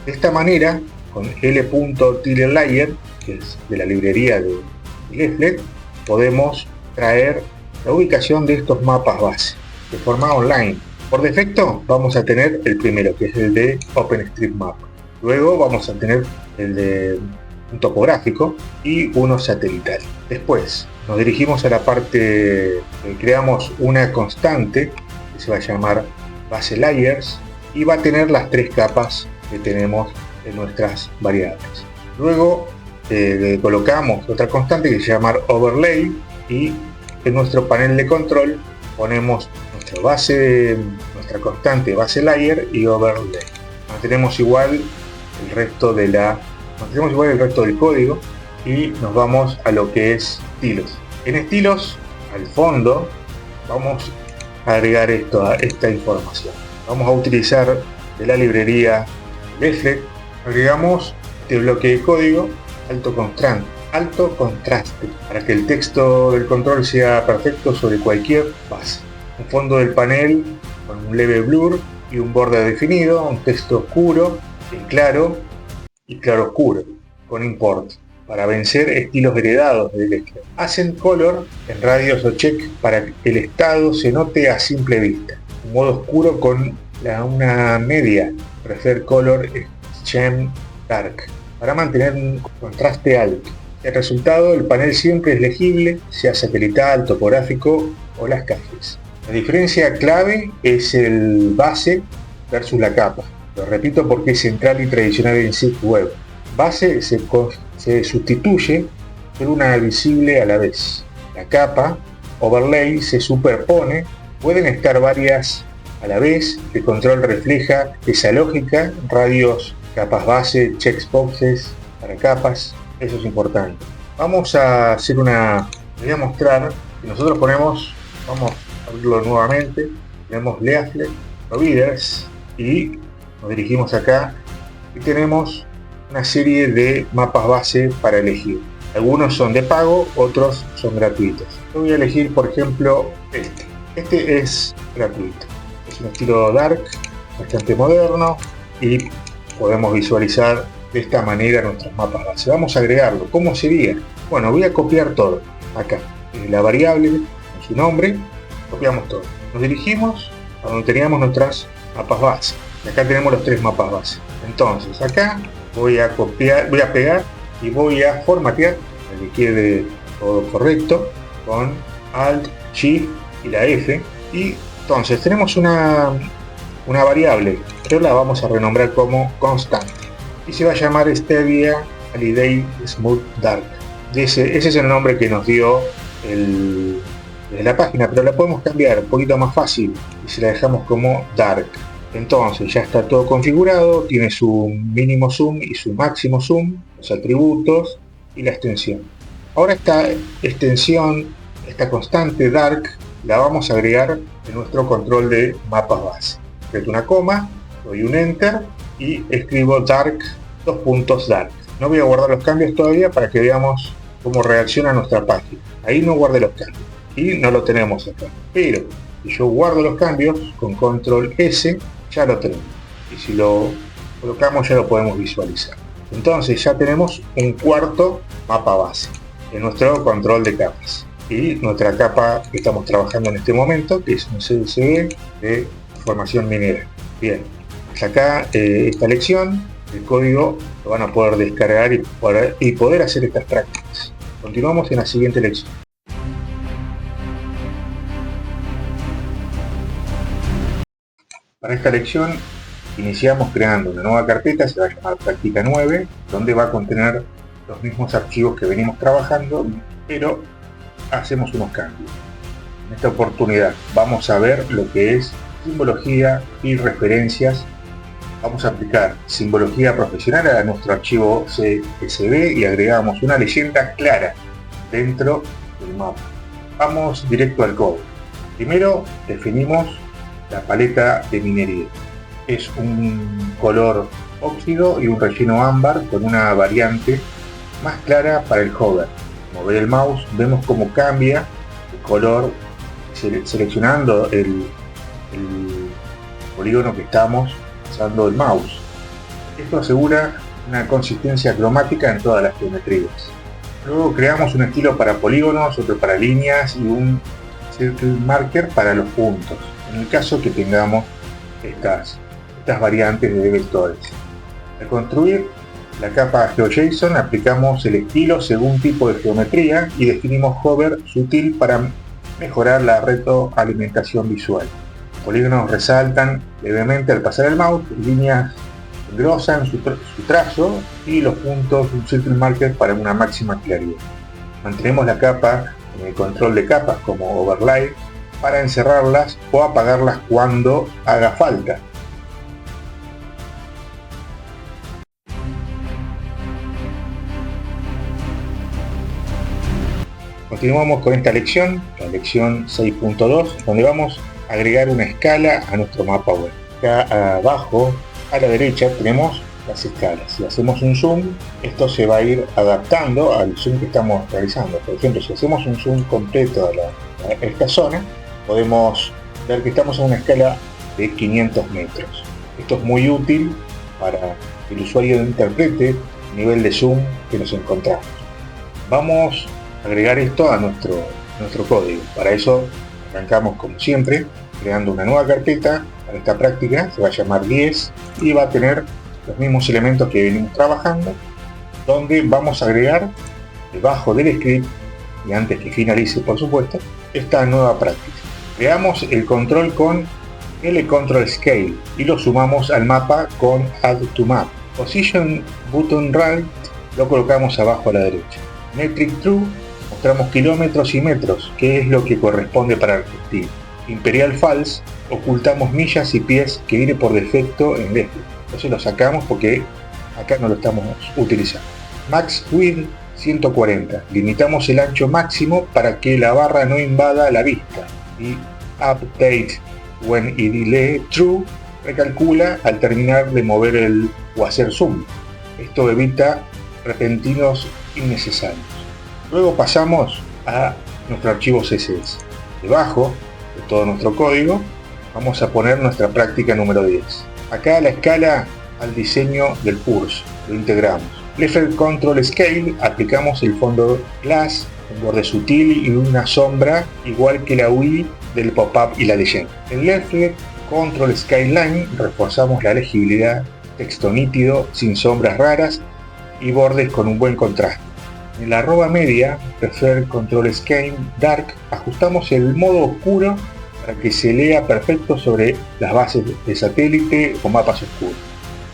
De esta manera, con l.titlelayer, que es de la librería de Leaflet, podemos traer la ubicación de estos mapas base de forma online. Por defecto vamos a tener el primero, que es el de OpenStreetMap. Luego vamos a tener el de un topográfico y uno satelital. Después nos dirigimos a la parte creamos una constante que se va a llamar base layers y va a tener las 3 capas que tenemos en nuestras variables. Luego le colocamos otra constante que se llama overlay y en nuestro panel de control ponemos nuestra constante base layer y overlay. Mantenemos igual el resto del código y nos vamos a lo que es estilos. En estilos, al fondo, vamos a agregar esta información. Vamos a utilizar de la librería Leaflet, agregamos este bloque de código alto contraste para que el texto del control sea perfecto sobre cualquier base. Un fondo del panel con un leve blur y un borde definido, un texto oscuro, en claro y claro oscuro, con import, para vencer estilos heredados de Leaflet. Hacen color en radios o check para que el estado se note a simple vista. Un modo oscuro con una media, prefer color scheme dark, para mantener un contraste alto. El resultado, el panel siempre es legible, sea satelital, topográfico o las cajas. La diferencia clave es el base versus la capa. Lo repito porque es central y tradicional en Site Web. Base se sustituye por una visible a la vez. La capa, overlay, se superpone, pueden estar varias a la vez. El control refleja esa lógica, radios, capas base, checkboxes para capas, eso es importante. Vamos a hacer voy a mostrar que nosotros ponemos, vamos a abrirlo nuevamente, tenemos leaflet, providers y nos dirigimos acá y tenemos una serie de mapas base para elegir. Algunos son de pago, otros son gratuitos. Yo voy a elegir, por ejemplo, este. Este es gratuito. Es un estilo dark, bastante moderno y podemos visualizar de esta manera nuestros mapas base. Vamos a agregarlo. ¿Cómo sería? Bueno, voy a copiar todo. Acá, la variable con su nombre, copiamos todo. Nos dirigimos a donde teníamos nuestras mapas base. Y acá tenemos los 3 mapas base. Entonces, acá voy a copiar, voy a pegar y voy a formatear para que quede todo correcto con Alt, Shift y la F. Y entonces tenemos una variable, pero la vamos a renombrar como constante y se va a llamar Stevia Holiday Smooth Dark. Ese es el nombre que nos dio desde la página, pero la podemos cambiar un poquito más fácil y se la dejamos como Dark. Entonces ya está todo configurado, tiene su mínimo zoom y su máximo zoom, los atributos y la extensión. Ahora esta extensión, esta constante dark, la vamos a agregar en nuestro control de mapas base. Meto una coma, doy un enter y escribo dark, dark. No voy a guardar los cambios todavía para que veamos cómo reacciona nuestra página. Ahí no guardé los cambios y no lo tenemos acá. Pero si yo guardo los cambios con control S, ya lo tenemos. Y si lo colocamos ya lo podemos visualizar. Entonces ya tenemos un cuarto mapa base en nuestro control de capas. Y nuestra capa que estamos trabajando en este momento, que es un CSV de formación minera. Bien, hasta acá esta lección, el código lo van a poder descargar y poder hacer estas prácticas. Continuamos en la siguiente lección. Para esta lección iniciamos creando una nueva carpeta, se va a llamar práctica 9, donde va a contener los mismos archivos que venimos trabajando, pero hacemos unos cambios. En esta oportunidad vamos a ver lo que es simbología y referencias. Vamos a aplicar simbología profesional a nuestro archivo CSV y agregamos una leyenda clara dentro del mapa. Vamos directo al código. Primero definimos la paleta de minería. Es un color óxido y un relleno ámbar con una variante más clara para el hover. Mover el mouse, vemos cómo cambia el color seleccionando el polígono que estamos usando el mouse. Esto asegura una consistencia cromática en todas las geometrías. Luego creamos un estilo para polígonos, otro para líneas y un circle marker para los puntos, en el caso que tengamos estas variantes de vectores. Al construir la capa GeoJSON aplicamos el estilo según tipo de geometría y definimos hover sutil para mejorar la retroalimentación visual. Los polígonos resaltan levemente al pasar el mouse, líneas engrosan su trazo y los puntos un circle marker para una máxima claridad. Mantenemos la capa en el control de capas como overlay para encerrarlas o apagarlas cuando haga falta. Continuamos con esta lección, la lección 6.2, donde vamos a agregar una escala a nuestro mapa web. Acá abajo, a la derecha, tenemos las escalas. Si hacemos un zoom, esto se va a ir adaptando al zoom que estamos realizando. Por ejemplo, si hacemos un zoom completo a esta zona, podemos ver que estamos en una escala de 500 metros. Esto es muy útil para que el usuario interprete el nivel de zoom que nos encontramos. Vamos agregar esto a nuestro código. Para eso arrancamos como siempre creando una nueva carpeta. Para esta práctica se va a llamar 10 y va a tener los mismos elementos que venimos trabajando, donde vamos a agregar debajo del script y antes que finalice, por supuesto, esta nueva práctica. Veamos el control con L Control Scale y lo sumamos al mapa con Add to Map. Position Button Right lo colocamos abajo a la derecha. Metric True mostramos kilómetros y metros, que es lo que corresponde para Argentina. Imperial False ocultamos millas y pies, que viene por defecto en Left. Entonces lo sacamos porque acá no lo estamos utilizando. Max Width 140. Limitamos el ancho máximo para que la barra no invada la vista. Y Update When Idle True recalcula al terminar de mover o hacer zoom. Esto evita repentinos innecesarios. Luego pasamos a nuestro archivo CSS. Debajo de todo nuestro código vamos a poner nuestra práctica número 10. Acá la escala al diseño del curso, lo integramos. Left Control Scale, aplicamos el fondo glass, un borde sutil y una sombra igual que la UI del pop-up y la leyenda. En Left Control Skyline reforzamos la legibilidad, texto nítido, sin sombras raras y bordes con un buen contraste. En la arroba media, Prefer Control Scale Dark, ajustamos el modo oscuro para que se lea perfecto sobre las bases de satélite o mapas oscuros.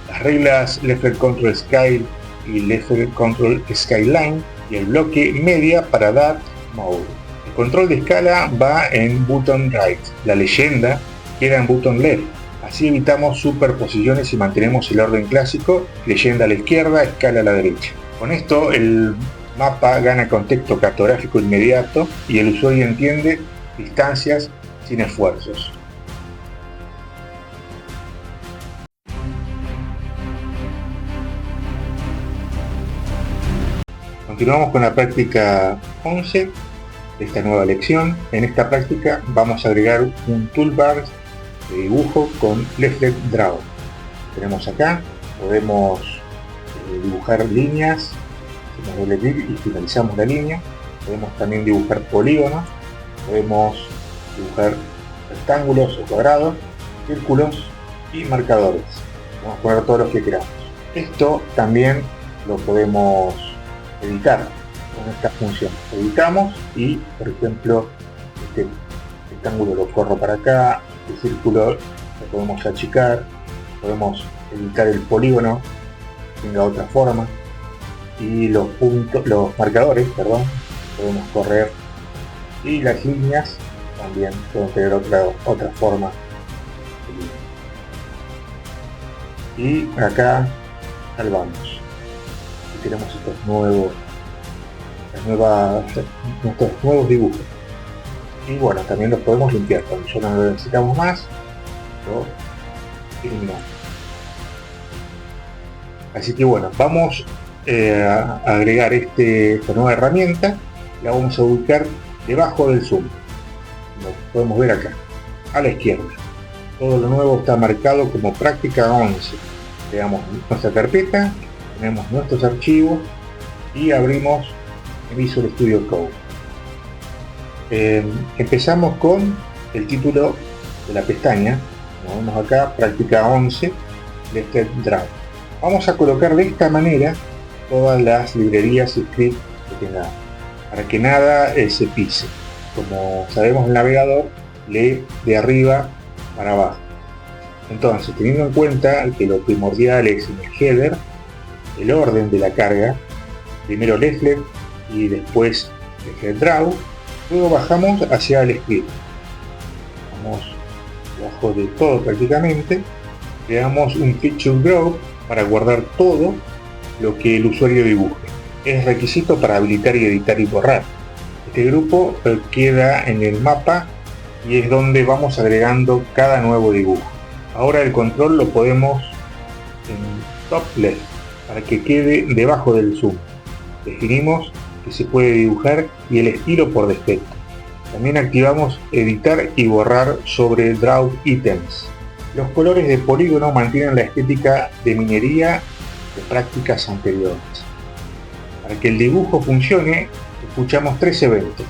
Las reglas Left Control Scale y Left Control Skyline y el bloque media para Dark Mode. El control de escala va en Button Right, la leyenda queda en Button Left. Así evitamos superposiciones y mantenemos el orden clásico, leyenda a la izquierda, escala a la derecha. Con esto el mapa gana contexto cartográfico inmediato y el usuario entiende distancias sin esfuerzos. Continuamos con la práctica 11 de esta nueva lección. En esta práctica vamos a agregar un toolbar de dibujo con Leaflet Draw. Tenemos acá, podemos dibujar líneas, hacemos doble clic y finalizamos la línea. Podemos también dibujar polígonos, podemos dibujar rectángulos o cuadrados, círculos y marcadores. Vamos a poner todos los que queramos. Esto también lo podemos editar con esta función. Editamos y, por ejemplo, este rectángulo lo corro para acá, este círculo lo podemos achicar, podemos editar el polígono que tenga otra forma y los marcadores, podemos correr, y las líneas también pueden tener otra forma. Y acá salvamos. Y tenemos estos nuevos dibujos. Y bueno, también los podemos limpiar. Cuando ya no lo necesitamos más, lo eliminamos. Así que bueno, vamos a agregar esta nueva herramienta. La vamos a ubicar debajo del zoom. Como podemos ver acá, a la izquierda. Todo lo nuevo está marcado como práctica 11. Creamos nuestra carpeta, tenemos nuestros archivos y abrimos Visual Studio Code. Empezamos con el título de la pestaña. Como vemos acá, práctica 11, Leaflet Draw. Vamos a colocar de esta manera todas las librerías y scripts que tengamos, para que nada se pise. Como sabemos, el navegador lee de arriba para abajo. Entonces, teniendo en cuenta que lo primordial es en el header, el orden de la carga, primero Leaflet y después Leaflet Draw, luego bajamos hacia el script. Vamos debajo de todo prácticamente, creamos un feature group para guardar todo lo que el usuario dibuje. Es requisito para habilitar y editar y borrar. Este grupo queda en el mapa y es donde vamos agregando cada nuevo dibujo. Ahora el control lo podemos en top left para que quede debajo del zoom. Definimos que se puede dibujar y el estilo por defecto. También activamos editar y borrar sobre draw items. Los colores de polígono mantienen la estética de minería de prácticas anteriores. Para que el dibujo funcione, escuchamos tres eventos: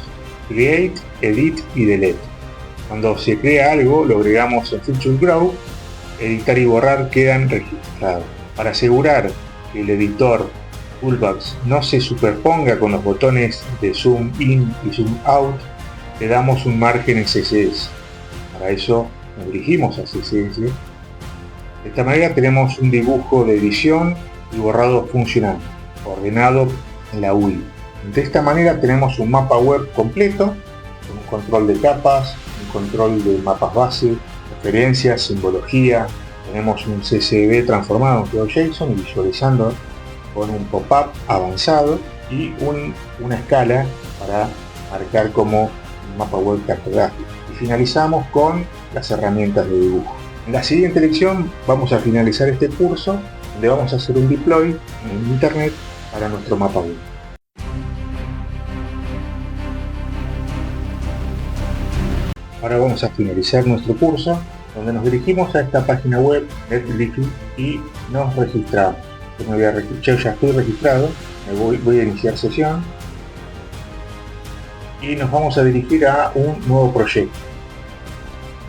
create, edit y delete. Cuando se crea algo, lo agregamos en feature group, editar y borrar quedan registrados. Para asegurar que el editor Toolbox no se superponga con los botones de zoom in y zoom out, le damos un margen en CSS. Para eso nos dirigimos a CSS. De esta manera tenemos un dibujo de edición y borrado funcional, ordenado en la UI. De esta manera tenemos un mapa web completo, con un control de capas, un control de mapas base, referencias, simbología. Tenemos un CSV transformado en JSON y visualizando con un pop-up avanzado y una escala para marcar como un mapa web cartográfico. Y finalizamos con las herramientas de dibujo. En la siguiente lección vamos a finalizar este curso, donde vamos a hacer un deploy en internet para nuestro mapa web. Ahora vamos a finalizar nuestro curso, donde nos dirigimos a esta página web Netlify y nos registramos. Yo ya estoy registrado, voy a iniciar sesión y nos vamos a dirigir a un nuevo proyecto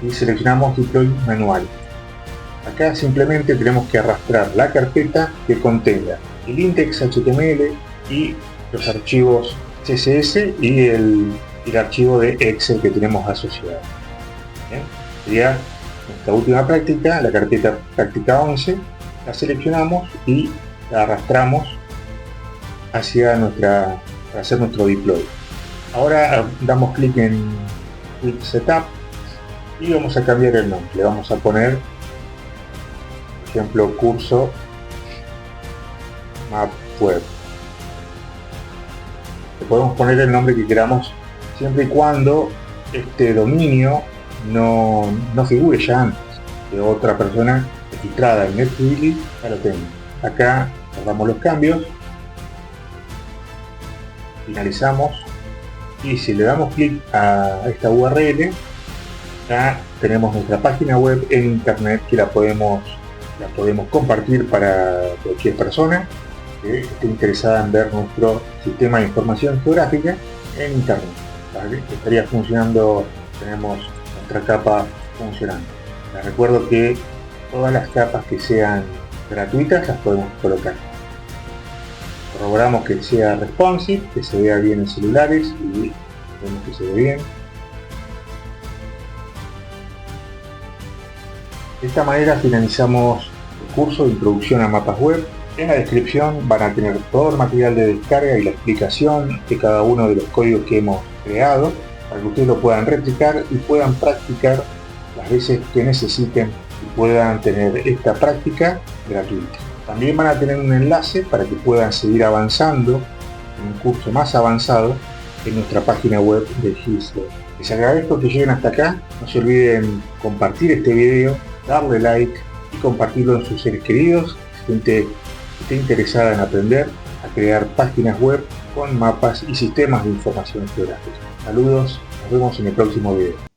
y seleccionamos Deploy Manual. Acá simplemente tenemos que arrastrar la carpeta que contenga el index HTML y los archivos CSS y el archivo de Excel que tenemos asociado. ¿Bien? Sería nuestra última práctica, la carpeta práctica 11, la seleccionamos y la arrastramos hacia para hacer nuestro deploy. Ahora damos clic en Quick Setup y vamos a cambiar el nombre. Le vamos a poner, por ejemplo, curso Map Web. Le podemos poner el nombre que queramos, siempre y cuando este dominio no figure ya antes, que otra persona registrada en Netlify ya lo tenga. Acá cerramos los cambios, finalizamos y si le damos clic a esta URL, ya tenemos nuestra página web en internet que la podemos compartir para cualquier persona que esté interesada en ver nuestro sistema de información geográfica en internet. ¿Vale? Estaría funcionando, tenemos nuestra capa funcionando. Les recuerdo que todas las capas que sean gratuitas las podemos colocar. Corroboramos que sea responsive, que se vea bien en celulares y vemos que se ve bien. De esta manera finalizamos el curso de introducción a mapas web. En la descripción van a tener todo el material de descarga y la explicación de cada uno de los códigos que hemos creado para que ustedes lo puedan replicar y puedan practicar las veces que necesiten y puedan tener esta práctica gratuita. También van a tener un enlace para que puedan seguir avanzando en un curso más avanzado en nuestra página web de GISLab. Les agradezco que lleguen hasta acá. No se olviden compartir este video, darle like y compartirlo en sus seres queridos, gente que esté interesada en aprender a crear páginas web con mapas y sistemas de información geográfica. Saludos, nos vemos en el próximo video.